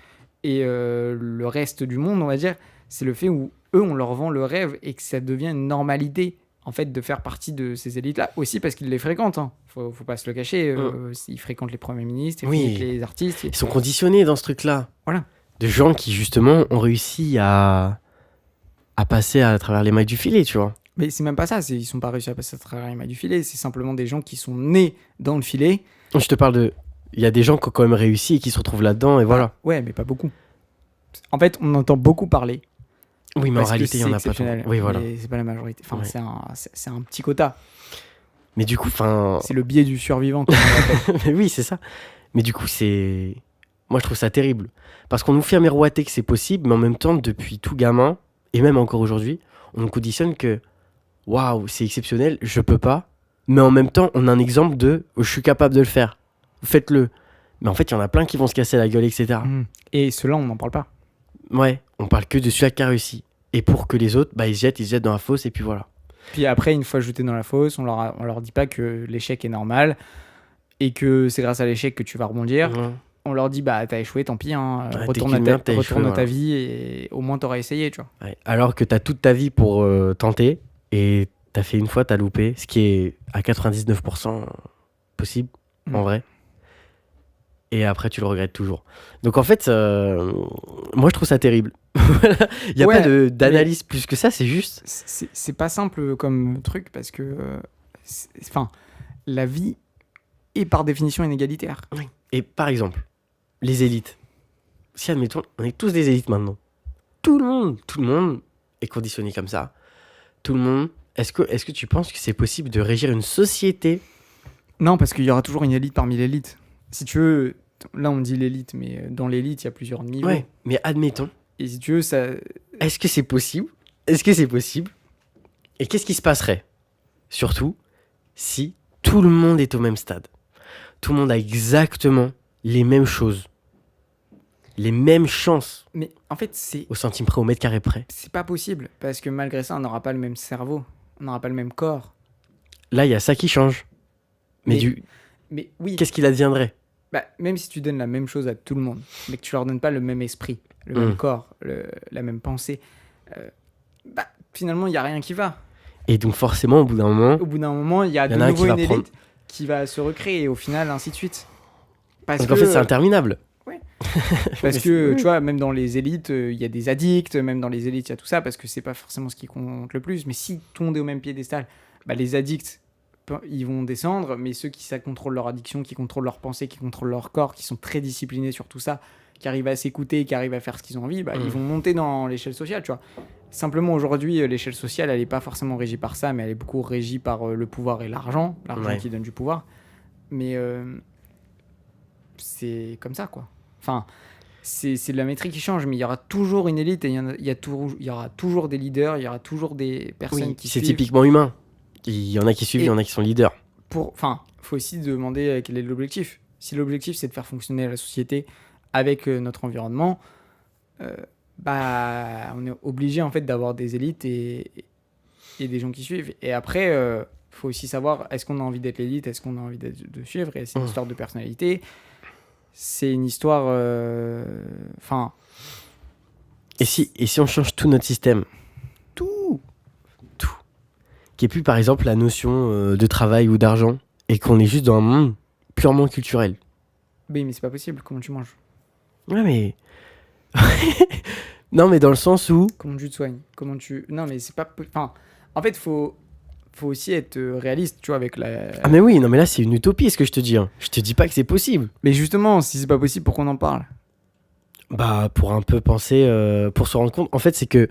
et le reste du monde, on va dire. C'est le fait où eux, on leur vend le rêve et que ça devient une normalité, en fait, de faire partie de ces élites-là. Aussi parce qu'ils les fréquentent. Hein. Faut pas se le cacher. Ils fréquentent les premiers ministres, ils Oui. fréquentent les artistes. Ils sont conditionnés dans ce truc-là. Voilà. De gens qui, justement, ont réussi à passer à travers les mailles du filet, tu vois. Mais c'est même pas ça. Ils sont pas réussi à passer à travers les mailles du filet. C'est simplement des gens qui sont nés dans le filet. Je te parle de... Il y a des gens qui ont quand même réussi et qui se retrouvent là-dedans, et voilà. Ouais, mais pas beaucoup. En fait, on entend beaucoup parler. Oui, mais en Parce que réalité, il y en c'est a pas tant. exceptionnel, Oui, voilà. mais c'est pas la majorité. Enfin, Ouais. c'est un petit quota. Mais du coup, enfin... C'est le biais du survivant, comme on l'appelle. Mais oui, c'est ça. Mais du coup, c'est... Moi, je trouve ça terrible. Parce qu'on nous fait miroiter que c'est possible, mais en même temps, depuis tout gamin, et même encore aujourd'hui, on nous conditionne que waouh, c'est exceptionnel, je peux pas. Mais en même temps, on a un exemple de je suis capable de le faire. Faites-le. Mais en fait, il y en a plein qui vont se casser la gueule, etc. Et ceux-là, on n'en parle pas. Ouais, on parle que de celui qui a réussi. Et pour que les autres, ils se jettent dans la fosse, et puis voilà. Puis après, une fois jetés dans la fosse, on leur dit pas que l'échec est normal et que c'est grâce à l'échec que tu vas rebondir. Ouais. On leur dit, t'as échoué, tant pis, hein, Ouais, retourne t'es à qu'une merde, t'as échoué, ta voilà. vie et au moins t'auras essayé, tu vois. Ouais. Alors que t'as toute ta vie pour tenter, et t'as fait une fois, t'as loupé, ce qui est à 99% possible, en vrai. Et après, tu le regrettes toujours. Donc en fait, moi je trouve ça terrible. Il n'y a pas d'analyse plus que ça, c'est juste. C'est pas simple comme truc parce que la vie est par définition inégalitaire. Oui. Et par exemple, les élites. Si admettons, on est tous des élites maintenant. Tout le monde est conditionné comme ça. Tout le monde. Est-ce que tu penses que c'est possible de régir une société? Non, parce qu'il y aura toujours une élite parmi l'élite. Si tu veux, là on dit l'élite, mais dans l'élite, il y a plusieurs niveaux. Ouais, mais admettons. Et si tu veux, ça... Est-ce que c'est possible? Est-ce que c'est possible? Et qu'est-ce qui se passerait? Surtout, si tout le monde est au même stade. Tout le monde a exactement les mêmes choses. Les mêmes chances. Mais en fait, c'est... Au centime près, au mètre carré près. C'est pas possible, parce que malgré ça, on n'aura pas le même cerveau. On n'aura pas le même corps. Là, il y a ça qui change. Mais oui. Qu'est-ce qu'il adviendrait? Même si tu donnes la même chose à tout le monde, mais que tu leur donnes pas le même esprit, le même corps, la même pensée, finalement, il n'y a rien qui va. Et donc forcément, au bout d'un moment, il y a de nouveau une élite qui va se recréer, et au final, ainsi de suite. Parce qu'en fait, c'est interminable. Ouais. Parce que, tu vois, même dans les élites, il y a des addicts, même dans les élites, il y a tout ça, parce que c'est pas forcément ce qui compte le plus. Mais si tout le monde est au même piédestal, les addicts, ils vont descendre, mais ceux qui contrôlent leur addiction, qui contrôlent leur pensée, qui contrôlent leur corps, qui sont très disciplinés sur tout ça, qui arrivent à s'écouter, qui arrivent à faire ce qu'ils ont envie, ils vont monter dans l'échelle sociale, tu vois. Simplement, aujourd'hui, l'échelle sociale, elle est pas forcément régie par ça, mais elle est beaucoup régie par le pouvoir et l'argent qui donne du pouvoir. Mais c'est comme ça, quoi. Enfin, c'est de la métrique qui change, mais il y aura toujours une élite, et il y aura toujours des leaders, il y aura toujours des personnes qui suivent. C'est typiquement humain. Il y en a qui suivent, il y en a qui sont leaders. Enfin, il faut aussi demander quel est l'objectif. Si l'objectif, c'est de faire fonctionner la société avec notre environnement, on est obligé, en fait, d'avoir des élites et des gens qui suivent. Et après, il faut aussi savoir, est-ce qu'on a envie d'être l'élite, est-ce qu'on a envie de suivre, et c'est une histoire de personnalité. C'est une histoire... Et si on change tout notre système, tout, qui est plus par exemple la notion de travail ou d'argent, et qu'on est juste dans un monde purement culturel. Oui, mais c'est pas possible. Comment tu manges? Ouais, mais... Non, mais dans le sens où... Comment tu te soignes? Non, mais c'est pas... Enfin, en fait, faut aussi être réaliste, tu vois, avec la... Ah mais oui, non mais là c'est une utopie ce que je te dis. Hein. Je te dis pas que c'est possible. Mais justement, si c'est pas possible, pourquoi on en parle? Pour un peu penser, pour se rendre compte, en fait c'est que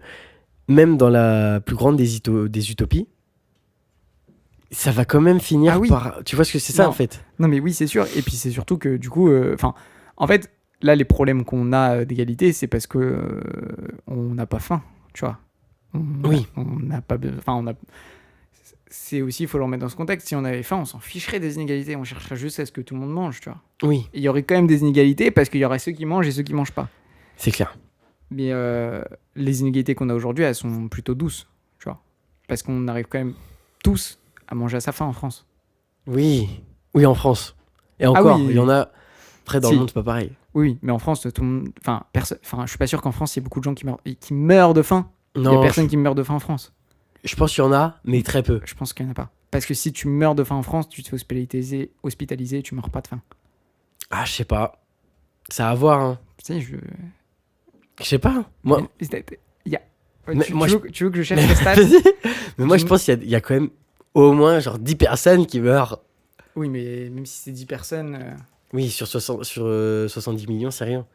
même dans la plus grande des utopies, ça va quand même finir par... Tu vois ce que c'est ça en fait? Non mais oui, c'est sûr. Et puis c'est surtout que du coup, en fait, là, les problèmes qu'on a d'égalité, c'est parce que on n'a pas faim, tu vois. Oui. On n'a pas... Enfin, on a... C'est aussi, il faut le remettre dans ce contexte. Si on avait faim, on s'en ficherait des inégalités. On chercherait juste à ce que tout le monde mange, tu vois. Oui, Et il y aurait quand même des inégalités parce qu'il y aurait ceux qui mangent et ceux qui mangent pas. c'est clair. Mais les inégalités qu'on a aujourd'hui, elles sont plutôt douces, tu vois. Parce qu'on arrive quand même tous à manger à sa faim en France. Oui, oui, en France. Et encore, oui. il y en a. Après, dans Si. le monde, c'est pas pareil. Oui, mais en France, tout le monde... Enfin, je suis pas sûr qu'en France, il y ait beaucoup de gens qui meurent de faim. Il y a Non, personne qui meurt de faim en France. je pense qu'il y en a, mais très peu. Je pense qu'il n'y en a pas. Parce que si tu meurs de faim en France, tu te fais hospitaliser, tu meurs pas de faim. Ah, je sais pas. Ça a à voir, hein. Tu sais, je... Je sais pas. Moi, Il y a... Mais moi, tu veux que je cherche les stats? mais moi, je pense qu'il y a quand même au moins genre 10 personnes qui meurent. Oui, mais même si c'est 10 personnes... Oui, sur 70 millions, c'est rien.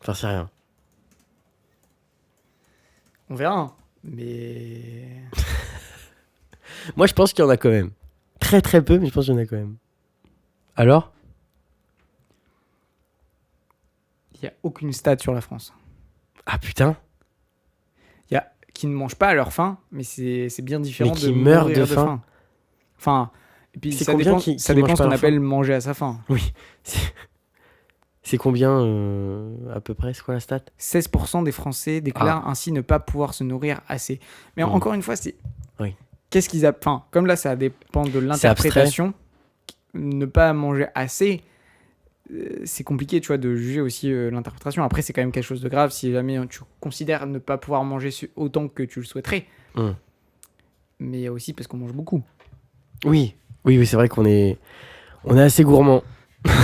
Enfin, c'est rien. On verra. Hein. Mais... Moi, je pense qu'il y en a quand même. Très très peu, mais je pense qu'il y en a quand même. Alors? Il n'y a aucune stat sur la France. Ah putain. Il y a qui ne mangent pas à leur faim, mais c'est bien différent Mais qui de meurent mourir de faim. Enfin, et puis C'est ça combien dépend, qui ça dépend mangent ce pas qu'on à leur faim appelle manger à sa faim. Oui. C'est combien à peu près, c'est quoi la stat? 16% des Français déclarent ainsi ne pas pouvoir se nourrir assez. Mais encore une fois, c'est... Oui. Qu'est-ce qu'ils... Enfin, comme là, ça dépend de l'interprétation. Ne pas manger assez, c'est compliqué, tu vois, de juger aussi l'interprétation. Après, c'est quand même quelque chose de grave si jamais tu considères ne pas pouvoir manger autant que tu le souhaiterais. Mais aussi parce qu'on mange beaucoup. Oui, c'est vrai qu'on est assez gourmand.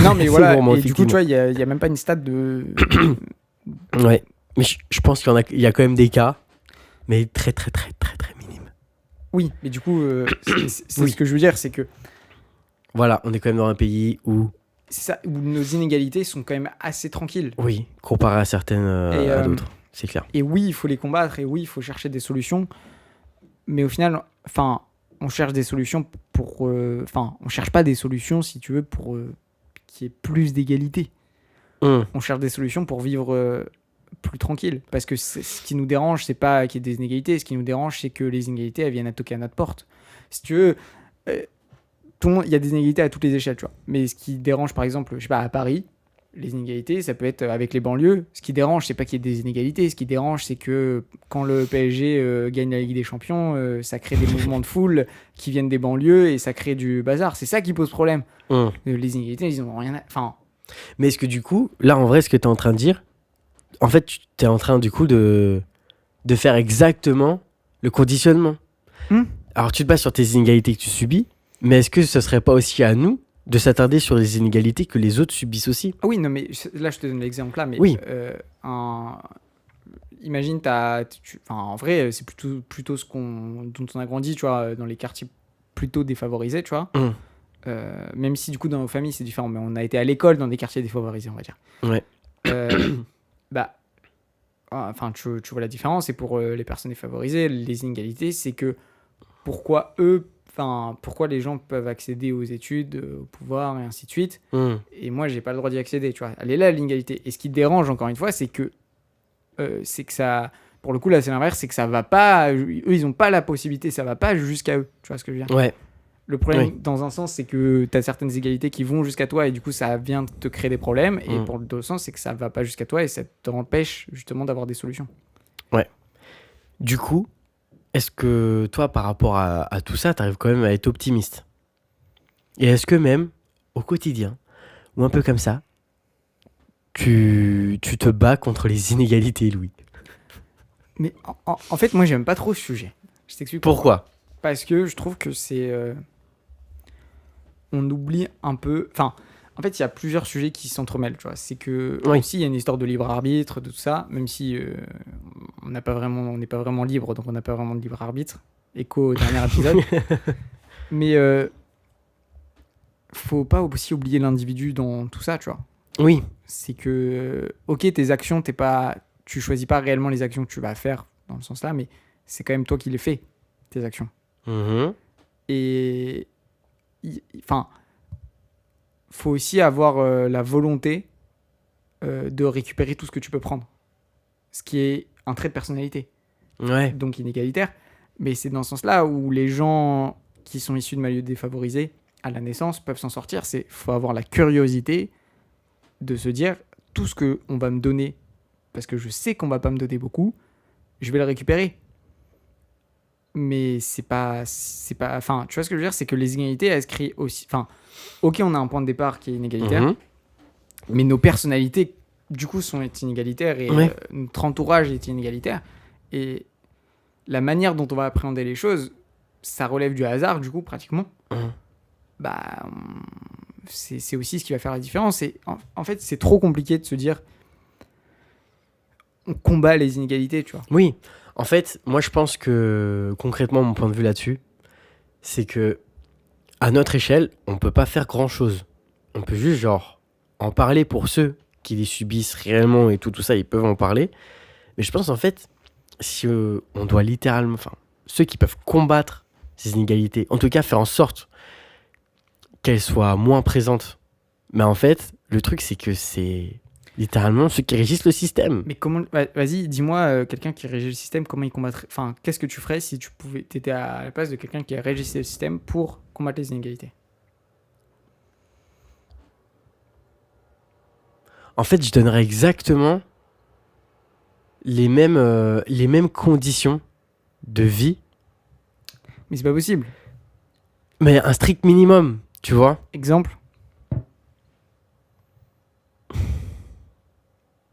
Non, mais voilà, gourmand, et du coup, tu vois, il y a même pas une stat de... Ouais, mais je pense qu'il y a quand même des cas, mais très très très très très minimes. Oui, mais du coup, c'est Oui. ce que je veux dire, c'est que Voilà, on est quand même dans un pays où... c'est ça, où nos inégalités sont quand même assez tranquilles. Oui, comparé à certaines, à d'autres, c'est clair. Et oui, il faut les combattre, et oui, il faut chercher des solutions. Mais au final, enfin, on cherche des solutions pour... Enfin, on cherche pas des solutions, si tu veux, pour qu'il y ait plus d'égalité. On cherche des solutions pour vivre plus tranquille. Parce que ce qui nous dérange, c'est pas qu'il y ait des inégalités. Ce qui nous dérange, c'est que les inégalités, elles viennent à toquer à notre porte. Si tu veux... tout le monde, il y a des inégalités à toutes les échelles, tu vois. Mais ce qui dérange, par exemple, je sais pas, à Paris, les inégalités, ça peut être avec les banlieues. Ce qui dérange, c'est pas qu'il y ait des inégalités. Ce qui dérange, c'est que quand le PSG gagne la Ligue des Champions, ça crée des mouvements de foule qui viennent des banlieues et ça crée du bazar. C'est ça qui pose problème. Les inégalités, ils ont rien à... Enfin... Mais est-ce que du coup, là, en vrai, ce que tu es en train de dire, en fait, tu es en train, du coup, de faire exactement le conditionnement. Alors, tu te bases sur tes inégalités que tu subis, mais est-ce que ce serait pas aussi à nous de s'attarder sur les inégalités que les autres subissent aussi? Ah oui, non, mais là, je te donne l'exemple là, mais oui. Imagine, en vrai, c'est plutôt dont on a grandi, tu vois, dans les quartiers plutôt défavorisés, tu vois. Même si, du coup, dans nos familles, c'est différent, mais on a été à l'école dans des quartiers défavorisés, on va dire. Ouais. Enfin, tu vois la différence, et pour les personnes défavorisées, les inégalités, c'est que pourquoi les gens peuvent accéder aux études, au pouvoir et ainsi de suite, et moi j'ai pas le droit d'y accéder, tu vois. Elle est là l'inégalité. Et ce qui te dérange encore une fois, c'est que ça, pour le coup là c'est l'inverse, c'est que ça va pas, eux ils ont pas la possibilité, ça va pas jusqu'à eux, tu vois ce que je veux dire. Ouais. Le problème dans un sens, c'est que tu as certaines égalités qui vont jusqu'à toi et du coup ça vient te créer des problèmes, et pour l'autre sens, c'est que ça va pas jusqu'à toi et ça t'empêche justement d'avoir des solutions. Ouais. Du coup, est-ce que toi, par rapport à tout ça, t'arrives quand même à être optimiste? Et est-ce que même, au quotidien, ou un peu comme ça, tu te bats contre les inégalités, Louis? Mais en fait, moi, j'aime pas trop ce sujet. Je t'explique pourquoi. Parce que je trouve que c'est... on oublie un peu... Enfin, en fait, il y a plusieurs sujets qui s'entremêlent, tu vois. C'est que aussi, il y a une histoire de libre arbitre, de tout ça, même si on n'est pas vraiment libre, donc on n'a pas vraiment de libre arbitre. Écho au dernier épisode. Mais faut pas aussi oublier l'individu dans tout ça, tu vois. Oui. C'est que, ok, tes actions, tu choisis pas réellement les actions que tu vas faire dans le sens là, mais c'est quand même toi qui les fais, tes actions. Et enfin, faut aussi avoir la volonté de récupérer tout ce que tu peux prendre. Ce qui est un trait de personnalité, Ouais. donc inégalitaire. Mais c'est dans ce sens-là où les gens qui sont issus de milieux défavorisés à la naissance peuvent s'en sortir. Il faut avoir la curiosité de se dire tout ce qu'on va me donner, parce que je sais qu'on va pas me donner beaucoup, je vais le récupérer. Mais c'est pas. Enfin, tu vois ce que je veux dire, c'est que les inégalités, elles se créent aussi. Enfin, ok, on a un point de départ qui est inégalitaire, Mhm. mais nos personnalités, du coup, sont inégalitaires et Ouais. notre entourage est inégalitaire. Et la manière dont on va appréhender les choses, ça relève du hasard, du coup, pratiquement. Mhm. Bah, c'est aussi ce qui va faire la différence. Et en fait, c'est trop compliqué de se dire on combat les inégalités, tu vois. Oui. En fait, moi, je pense que concrètement, mon point de vue là-dessus, c'est que à notre échelle, on peut pas faire grand-chose. On peut juste, genre, en parler pour ceux qui les subissent réellement et tout ça, ils peuvent en parler. Mais je pense, en fait, si on doit littéralement... Enfin, ceux qui peuvent combattre ces inégalités, en tout cas faire en sorte qu'elles soient moins présentes. Mais en fait, le truc, c'est que c'est littéralement ceux qui régissent le système. Mais comment. Vas-y, dis-moi, quelqu'un qui régit le système, comment il combattrait. Enfin, qu'est-ce que tu ferais si tu pouvais. T'étais à la place de quelqu'un qui régissait le système pour combattre les inégalités? En fait, je donnerais exactement les mêmes conditions de vie, Mais c'est pas possible. mais un strict minimum, tu vois. Exemple.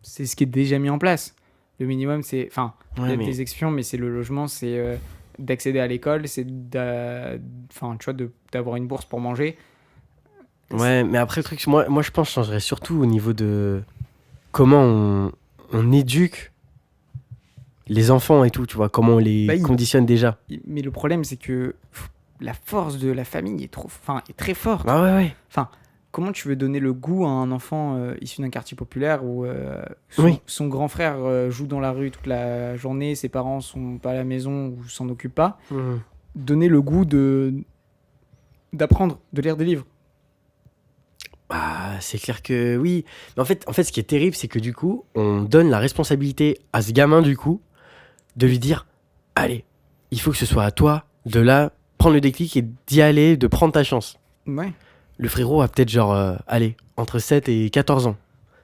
C'est ce qui est déjà mis en place. Le minimum, c'est. Enfin, il y Ouais, a mais... des exceptions, mais c'est le logement, c'est d'accéder à l'école, c'est enfin, tu vois, d'avoir une bourse pour manger. Ouais, mais après, le truc, moi je pense que je changerais surtout au niveau de comment on éduque les enfants et tout, tu vois, comment on les Bah, conditionne déjà. Mais le problème, c'est que la force de la famille est très forte. Ah ouais, ouais. Enfin, comment tu veux donner le goût à un enfant issu d'un quartier populaire où Oui. son grand frère joue dans la rue toute la journée, ses parents sont pas à la maison ou s'en occupent pas? Mhm. Donner le goût d'apprendre, de lire des livres. Bah, c'est clair que oui. Mais en fait, ce qui est terrible, c'est que du coup, on donne la responsabilité à ce gamin, du coup, de lui dire, allez, il faut que ce soit à toi de là prendre le déclic et d'y aller, de prendre ta chance. Ouais. Le frérot a peut-être genre, allez, entre 7 et 14 ans.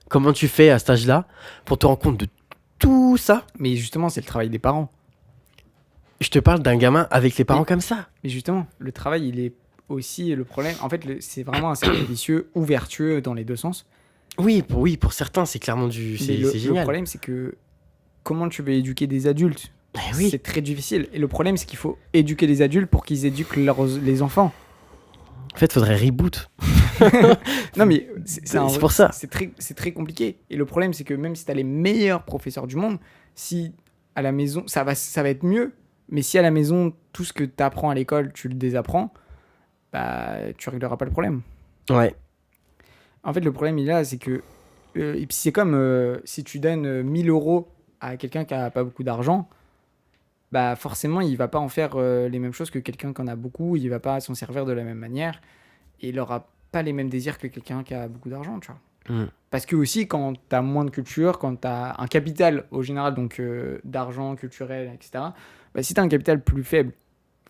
Comment tu fais à cet âge-là pour te rendre compte de tout ça? Mais justement, c'est le travail des parents. Je te parle d'un gamin avec les parents Mais- comme ça. Mais justement, le travail, il est aussi le problème. En fait, c'est vraiment un cercle vicieux ou vertueux dans les deux sens. Oui, pour certains, c'est clairement Mais c'est le génial. problème, c'est que comment tu veux éduquer des adultes? Eh oui. C'est très difficile. Et le problème, c'est qu'il faut éduquer les adultes pour qu'ils éduquent les enfants. En fait, faudrait reboot. Non, mais C'est pour ça. C'est très compliqué. Et le problème, c'est que même si tu as les meilleurs professeurs du monde, si à la maison, ça va être mieux. Mais si à la maison, tout ce que tu apprends à l'école, tu le désapprends, bah, tu régleras pas le problème. Ouais. En fait, le problème, il est là, c'est que. Et puis, c'est comme si tu donnes 1000 euros à quelqu'un qui a pas beaucoup d'argent, bah, forcément, il va pas en faire les mêmes choses que quelqu'un qui en a beaucoup. Il va pas s'en servir de la même manière. Et il aura pas les mêmes désirs que quelqu'un qui a beaucoup d'argent, tu vois. Mm. Parce que aussi, quand tu as moins de culture, quand tu as un capital au général, donc d'argent, culturel, etc., bah, si tu as un capital plus faible,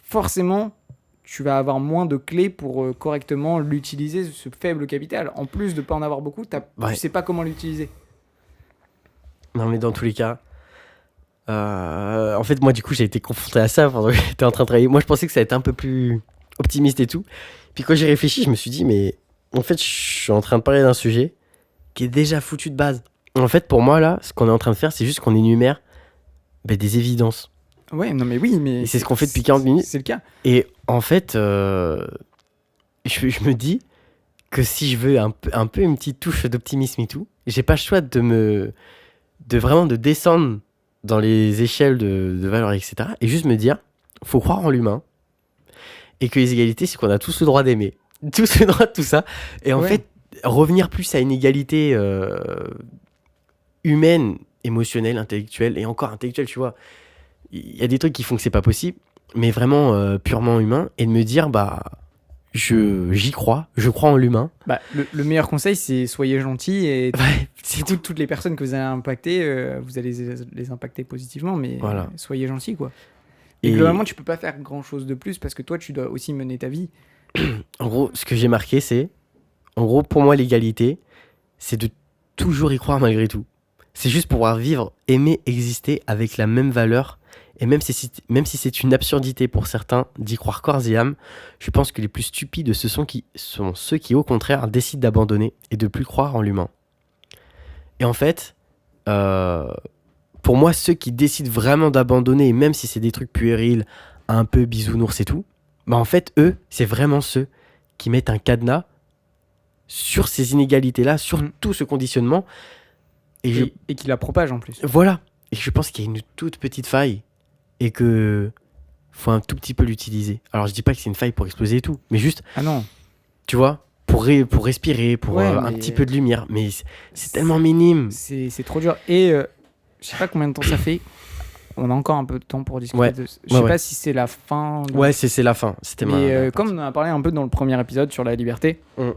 forcément, tu vas avoir moins de clés pour correctement l'utiliser, ce faible capital. En plus de pas en avoir beaucoup, Ouais. tu sais pas comment l'utiliser. Non, mais dans tous les cas. En fait, moi, du coup, j'ai été confronté à ça pendant que j'étais en train de travailler. Moi, je pensais que ça allait être un peu plus optimiste et tout. Puis quand j'ai réfléchi, je me suis dit, mais en fait, je suis en train de parler d'un sujet qui est déjà foutu de base. En fait, pour moi, là, ce qu'on est en train de faire, c'est juste qu'on énumère des évidences. Ouais, non, mais oui, mais. Et c'est ce qu'on fait depuis 40 minutes. C'est le cas. Et en fait, je me dis que si je veux un peu une petite touche d'optimisme et tout, j'ai pas le choix de vraiment de descendre dans les échelles de valeurs, etc. Et juste me dire, faut croire en l'humain. Et que les égalités, c'est qu'on a tous le droit d'aimer. Tous le droit de tout ça. Et en Ouais. fait, revenir plus à une égalité humaine, émotionnelle, intellectuelle, et encore intellectuelle, tu vois. Il y a des trucs qui font que c'est pas possible, mais vraiment purement humain. Et de me dire, bah, j'y crois, je crois en l'humain. Bah, le meilleur conseil, c'est soyez gentil et Ouais, du coup, toutes les personnes que vous allez impacter, vous allez les impacter positivement, mais Voilà. soyez gentil, quoi. Et Et globalement, tu peux pas faire grand chose de plus parce que toi, tu dois aussi mener ta vie. en gros, ce que j'ai marqué, c'est, en gros, pour moi, l'égalité, c'est de toujours y croire malgré tout. C'est juste pouvoir vivre, aimer, exister avec la même valeur. Et même si c'est une absurdité pour certains d'y croire corps et âme, je pense que les plus stupides sont ceux qui, au contraire, décident d'abandonner et de plus croire en l'humain. Et en fait, euh, pour moi, ceux qui décident vraiment d'abandonner, même si c'est des trucs puérils, un peu bisounours et tout, bah en fait, eux, c'est vraiment ceux qui mettent un cadenas sur ces inégalités-là, sur Mm. tout ce conditionnement. Et qui la propage en plus. Voilà. Et je pense qu'il y a une toute petite faille et que faut un tout petit peu l'utiliser. Alors, je dis pas que c'est une faille pour exploser et tout, mais juste, Ah non. tu vois, pour respirer, pour Ouais, un mais petit peu de lumière. Mais c'est tellement minime. C'est trop dur. Et je sais pas combien de temps ça fait. On a encore un peu de temps pour discuter Ouais. de... Je sais Ouais. pas si c'est la fin. Ouais, c'est la fin. C'était ma. Mais comme on en a parlé un peu dans le premier épisode sur la liberté, Mm.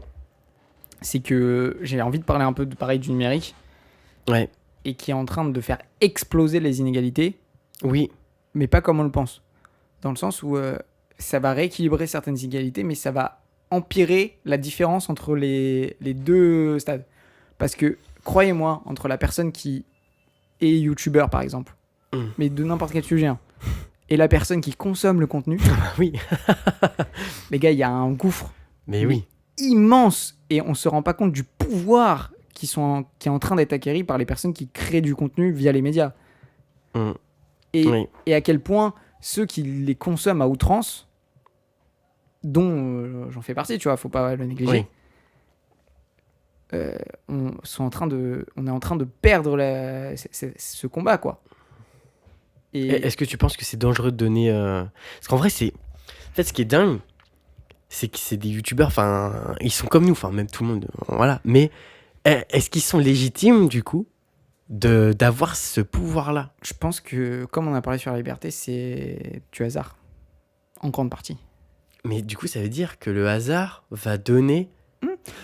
c'est que j'ai envie de parler un peu pareil du numérique Ouais. et qui est en train de faire exploser les inégalités, Oui. mais pas comme on le pense. Dans le sens où ça va rééquilibrer certaines inégalités, mais ça va empirer la différence entre les deux stades. Parce que, croyez-moi, entre la personne qui est youtubeur, par exemple, Mm. mais de n'importe quel sujet, hein, et la personne qui consomme le contenu, Oui. les gars, il y a un gouffre Mais oui. immense et on se rend pas compte du pouvoir qui est en train d'être acquéri par les personnes qui créent du contenu via les médias. Mm. Et, Oui. et à quel point ceux qui les consomment à outrance, dont j'en fais partie, tu vois, faut pas le négliger, on est en train de perdre ce combat, quoi. Et Est-ce que tu penses que c'est dangereux de donner. Parce qu'en vrai, c'est. En fait, ce qui est dingue, c'est que c'est des youtubeurs, enfin, ils sont comme nous, enfin, même tout le monde. Voilà. Mais est-ce qu'ils sont légitimes, du coup, d'avoir ce pouvoir-là? je pense que, comme on a parlé sur la liberté, c'est du hasard, en grande partie. Mais du coup, ça veut dire que le hasard va donner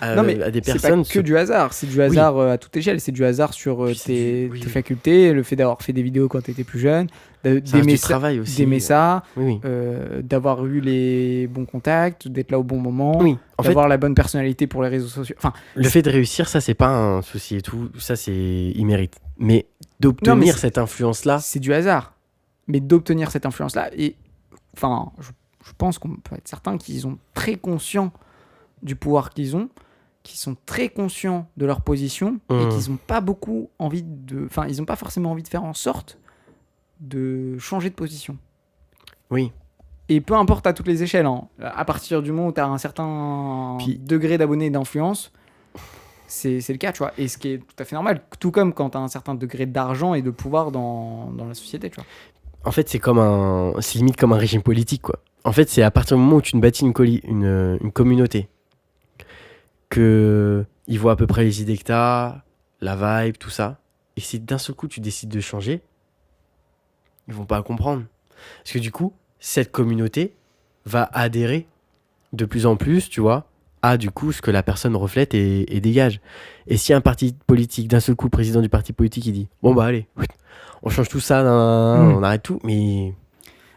Non, mais à des c'est pas personnes. que du hasard, c'est du hasard à toute échelle, c'est du hasard sur Puis c'est tes facultés, le fait d'avoir fait des vidéos quand tu étais plus jeune, Ça reste d'aimer du ça, travail aussi. d'aimer ça, Oui, oui. d'avoir eu les bons contacts, d'être là au bon moment, Oui. En fait, d'avoir la bonne personnalité pour les réseaux sociaux. Enfin, le fait de réussir, ça, c'est pas un souci et tout. Ça, c'est. Il mérite. Mais Non, d'obtenir mais c'est- cette influence-là. c'est du hasard. Mais d'obtenir cette influence-là, et enfin, je pense qu'on peut être certain qu'ils sont très conscients du pouvoir qu'ils ont, qui sont très conscients de leur position et Mmh. qu'ils n'ont pas beaucoup envie de. Enfin, ils n'ont pas forcément envie de faire en sorte de changer de position. Oui. Et peu importe à toutes les échelles, hein, à partir du moment où tu as un certain Puis- degré d'abonnés et d'influence, c'est le cas, tu vois. Et ce qui est tout à fait normal, tout comme quand tu as un certain degré d'argent et de pouvoir dans la société, tu vois. En fait, c'est limite comme un régime politique, quoi. En fait, c'est à partir du moment où tu ne bâtis une communauté, que ils voient à peu près les idées que t'as, la vibe, tout ça. Et si d'un seul coup tu décides de changer, ils vont pas comprendre. Parce que du coup, cette communauté va adhérer de plus en plus, tu vois, à du coup ce que la personne reflète et dégage. Et si un parti politique, d'un seul coup, le président du parti politique, il dit bon bah allez, on change tout ça, on arrête tout, mais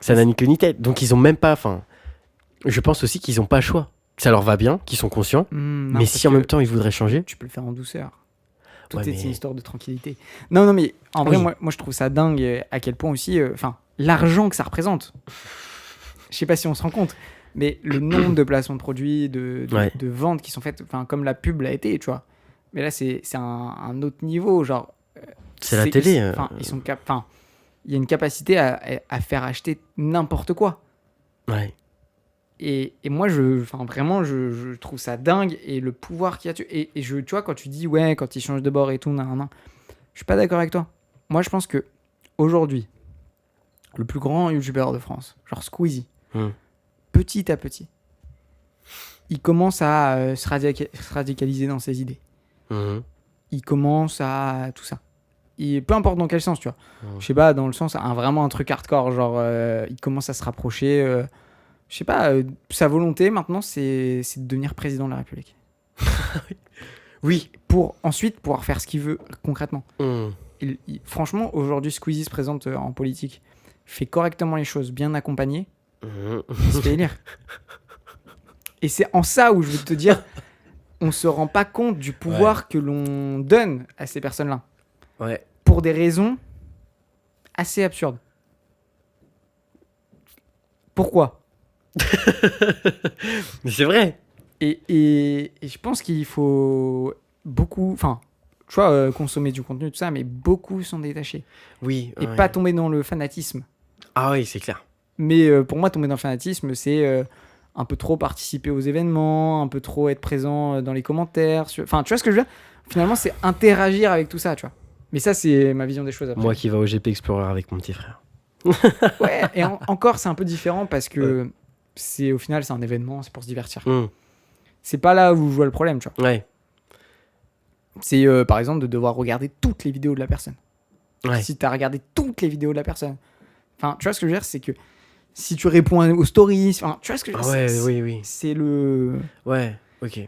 ça n'a ni queue ni tête. Donc ils ont même pas, enfin, je pense aussi qu'ils ont pas le choix. Que ça leur va bien, qu'ils sont conscients, Non, mais parce si en que même temps ils voudraient changer, tu peux le faire en douceur. Tout Ouais, est mais- une histoire de tranquillité. Non, non, mais en vrai, Oui. moi je trouve ça dingue à quel point aussi, enfin, l'argent que ça représente. Je sais pas si on se rend compte, mais le nombre de placements de produits, Ouais. de ventes qui sont faites, enfin, comme la pub l'a été, tu vois. Mais là, c'est un autre niveau, genre. c'est la télé. Enfin, enfin, il y a une capacité à faire acheter n'importe quoi. Ouais. Et moi, vraiment, je trouve ça dingue et le pouvoir qu'il y a dessus. Et tu vois, quand tu dis, ouais, quand ils changent de bord et tout, nan, je suis pas d'accord avec toi. Moi, je pense que aujourd'hui, le plus grand youtubeur de France, genre Squeezie, petit à petit, il commence à se radicaliser dans ses idées. Mhm. Il commence à tout ça. Et peu importe dans quel sens, tu vois. Mhm. Je sais pas, dans le sens, vraiment un truc hardcore, genre, il commence à se rapprocher. je sais pas, sa volonté maintenant, c'est de devenir président de la République. Oui. Pour ensuite pouvoir faire ce qu'il veut concrètement. Mmh. Franchement, aujourd'hui, Squeezie se présente en politique, fait correctement les choses, bien accompagné, il se fait élire. Et c'est en ça où je veux te dire, on se rend pas compte du pouvoir que l'on donne à ces personnes-là. Ouais. Pour des raisons assez absurdes. Pourquoi ? Mais c'est vrai. Et je pense qu'il faut beaucoup, enfin, tu vois, consommer du contenu, tout ça, mais beaucoup s'en détacher. Oui. Et pas tomber dans le fanatisme. Ah oui, c'est clair. Mais pour moi, tomber dans le fanatisme, c'est un peu trop participer aux événements, un peu trop être présent dans les commentaires. Enfin, tu vois ce que je veux dire ? Finalement, c'est interagir avec tout ça, tu vois. Mais ça, c'est ma vision des choses après. Moi qui va au GP Explorer avec mon petit frère. Ouais, et encore, c'est un peu différent parce que au final, c'est un événement, c'est pour se divertir. C'est pas là où je vois le problème, tu vois. Ouais. C'est par exemple de devoir regarder toutes les vidéos de la personne. Ouais. Si tu as regardé toutes les vidéos de la personne. Enfin, tu vois ce que je veux dire, c'est que si tu réponds aux stories, enfin, tu vois ce que je veux dire, oui. C'est le... Ouais, ok.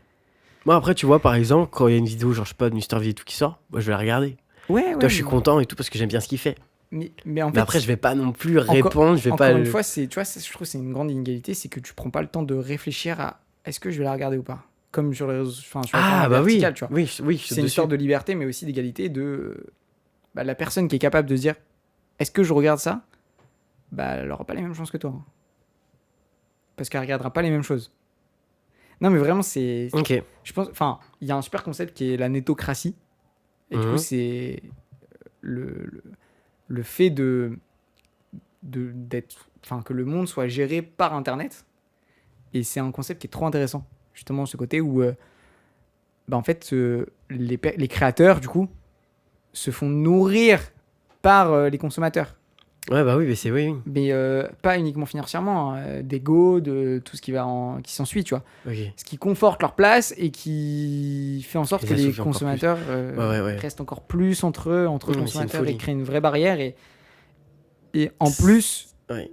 Moi après, tu vois, par exemple, quand il y a une vidéo, genre, je sais pas, de Mister V et tout qui sort, moi je vais la regarder. Ouais. Toi, je suis content et tout parce que j'aime bien ce qu'il fait. Mais en fait, Mais après, je vais pas non plus répondre, je vais encore pas... une fois, tu vois, je trouve que c'est une grande inégalité, c'est que tu prends pas le temps de réfléchir à est-ce que je vais la regarder ou pas. Comme sur les réseaux, enfin, sur la Ah, forme bah oui, verticale, tu vois. oui, C'est une sorte de liberté, mais aussi d'égalité de la personne qui est capable de se dire est-ce que je regarde ça ? Bah, elle aura pas les mêmes chances que toi. Hein. Parce qu'elle regardera pas les mêmes choses. Non, mais vraiment, c'est... Ok. Je pense... Enfin, il y a un super concept qui est la nétocratie. Et du coup, c'est le fait d'être... Enfin, que le monde soit géré par Internet. Et c'est un concept qui est trop intéressant. Justement, ce côté où... en fait, les créateurs, du coup, se font nourrir par les consommateurs. Ouais, bah oui, mais c'est oui. Mais pas uniquement financièrement, d'ego, de tout ce qui s'ensuit, tu vois. Ok. Ce qui conforte leur place et qui fait en sorte que les consommateurs restent encore plus entre eux consommateurs, et créent une vraie barrière. Et en plus, il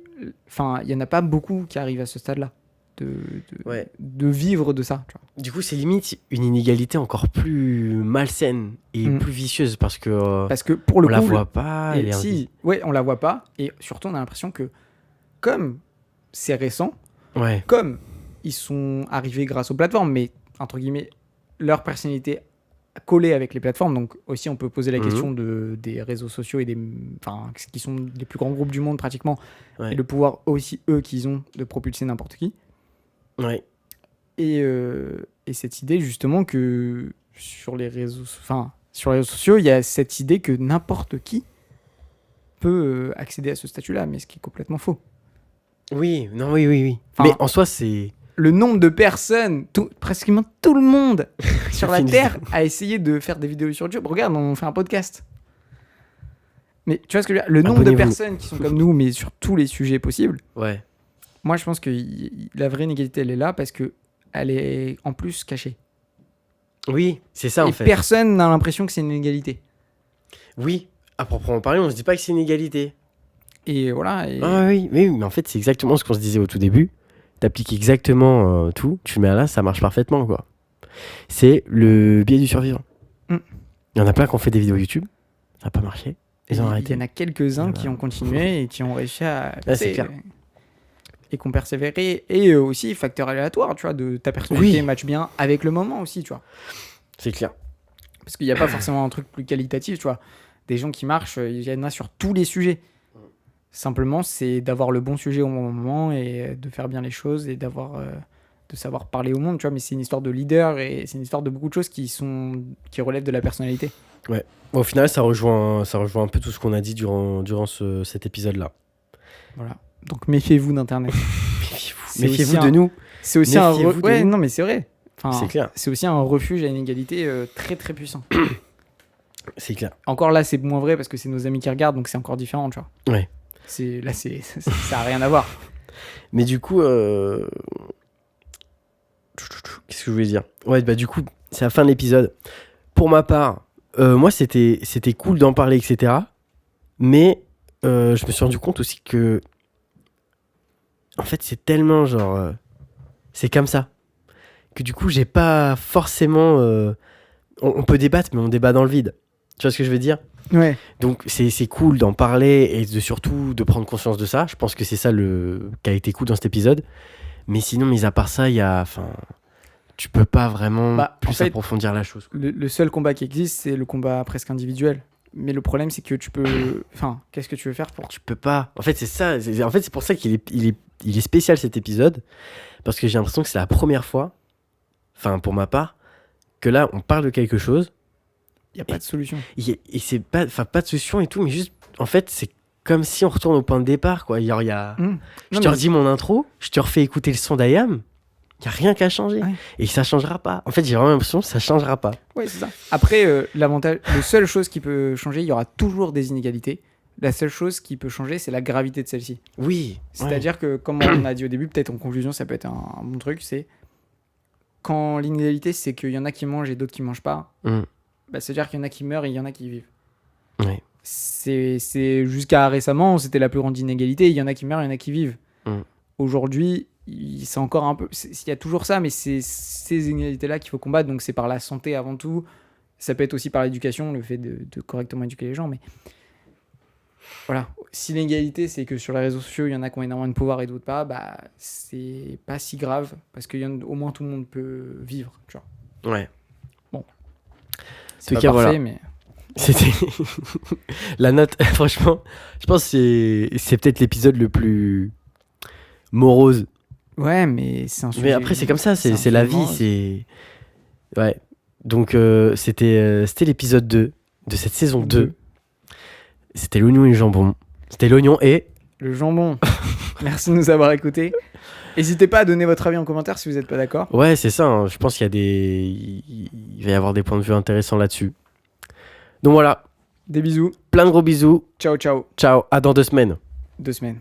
y en a pas beaucoup qui arrivent à ce stade-là. De vivre de ça, tu vois. Du coup, c'est limite une inégalité encore plus malsaine et plus vicieuse parce que pour le coup, la voit pas. On la voit pas, et surtout on a l'impression que comme c'est récent, comme ils sont arrivés grâce aux plateformes, mais entre guillemets leur personnalité collée avec les plateformes, donc aussi on peut poser la question des réseaux sociaux et qui sont les plus grands groupes du monde pratiquement, et le pouvoir aussi eux qu'ils ont de propulser n'importe qui. Ouais. Et cette idée justement que sur les réseaux sociaux, il y a cette idée que n'importe qui peut accéder à ce statut-là, mais ce qui est complètement faux. Oui. Enfin, mais en soi, c'est... Le nombre de personnes, pratiquement tout le monde sur la Terre a essayé de faire des vidéos sur YouTube. Regarde, on fait un podcast. Mais tu vois ce que je veux dire ? Le nombre de personnes qui sont comme nous, mais sur tous les sujets possibles. Ouais. Moi, je pense que la vraie inégalité, elle est là parce que elle est en plus cachée. Oui, c'est ça en fait. Et personne n'a l'impression que c'est une inégalité. Oui, à proprement parler, on se dit pas que c'est une égalité. Et voilà. Ah oui, mais en fait, c'est exactement ce qu'on se disait au tout début. T'appliques exactement tout, tu le mets là, ça marche parfaitement, quoi. C'est le biais du survivant. Il y en a plein qui ont fait des vidéos YouTube, ça n'a pas marché. Ils ont arrêté. Il y en a quelques-uns qui ont continué et qui ont réussi à... c'est clair. Et qu'on persévérait, et aussi facteur aléatoire, tu vois, de ta personnalité match bien avec le moment aussi, tu vois. C'est clair. Parce qu'il n'y a pas forcément un truc plus qualitatif, tu vois. Des gens qui marchent, il y en a sur tous les sujets. Simplement, c'est d'avoir le bon sujet au bon moment et de faire bien les choses et de savoir parler au monde, tu vois. Mais c'est une histoire de leader et c'est une histoire de beaucoup de choses qui relèvent de la personnalité. Ouais. Au final, ça rejoint un peu tout ce qu'on a dit durant cet épisode-là. Voilà. Donc méfiez-vous d'Internet. Méfiez-vous de nous. C'est aussi non mais c'est vrai. C'est clair. C'est aussi un refuge à l'inégalité très très puissant. C'est clair. Encore là, c'est moins vrai parce que c'est nos amis qui regardent, donc c'est encore différent, tu vois. Ouais. Ça a rien à voir. Mais du coup, qu'est-ce que je voulais dire ? Ouais, bah du coup, c'est la fin de l'épisode. Pour ma part, moi, c'était cool d'en parler, etc. Mais je me suis rendu compte aussi que en fait, c'est tellement genre. C'est comme ça. Que du coup, j'ai pas forcément. On peut débattre, mais on débat dans le vide. Tu vois ce que je veux dire? Ouais. Donc, c'est cool d'en parler et surtout de prendre conscience de ça. Je pense que c'est ça qui a été cool dans cet épisode. Mais sinon, mis à part ça, il y a. Enfin, tu peux pas vraiment Bah, en plus fait, approfondir la chose. Le seul combat qui existe, c'est le combat presque individuel. Mais le problème, c'est que tu peux. Enfin, qu'est-ce que tu veux faire pour. Tu peux pas. En fait, c'est ça. En fait, c'est pour ça qu'il est spécial cet épisode. Parce que j'ai l'impression que c'est la première fois, enfin, pour ma part, que là, on parle de quelque chose. Il n'y a pas de solution. Et c'est pas, enfin, pas de solution et tout, mais juste, en fait, c'est comme si on retourne au point de départ, quoi. Genre, je te redis mon intro, je te refais écouter le son d'IAM, il n'y a rien qu'à changer. Ouais. Et ça changera pas. En fait, j'ai vraiment l'impression que ça changera pas. Ouais, c'est ça. Après, l'avantage, la seule chose qui peut changer, il y aura toujours des inégalités. La seule chose qui peut changer, c'est la gravité de celle-ci. Oui. C'est-à-dire que, comme on a dit au début, peut-être en conclusion, ça peut être un bon truc, c'est quand l'inégalité, c'est qu'il y en a qui mangent et d'autres qui mangent pas, bah, c'est-à-dire qu'il y en a qui meurent et il y en a qui vivent. Ouais. C'est jusqu'à récemment, c'était la plus grande inégalité. Il y en a qui meurent, il y en a qui vivent. Aujourd'hui, c'est encore un peu. Il y a toujours ça, mais c'est ces inégalités-là qu'il faut combattre. Donc c'est par la santé avant tout. Ça peut être aussi par l'éducation, le fait de correctement éduquer les gens. Mais voilà, si l'inégalité, c'est que sur les réseaux sociaux, il y en a qui ont énormément de pouvoir et d'autres pas, bah c'est pas si grave parce qu'au moins tout le monde peut vivre. Tu vois. Ouais. Bon. En C'est tout pas cas, parfait, voilà. mais. C'était la note. Franchement, je pense que c'est peut-être l'épisode le plus morose. Ouais, mais c'est un sujet. Mais après, c'est comme ça, c'est la vie. C'est. Ouais. Donc, c'était l'épisode 2 de cette saison 2. C'était l'oignon et le jambon. C'était l'oignon et. Le jambon. Merci de nous avoir écoutés. N'hésitez pas à donner votre avis en commentaire si vous n'êtes pas d'accord. Ouais, c'est ça. Hein. Je pense qu'il y a il va y avoir des points de vue intéressants là-dessus. Donc voilà. Des bisous. Plein de gros bisous. Ciao, ciao. Ciao. À dans 2 semaines. 2 semaines.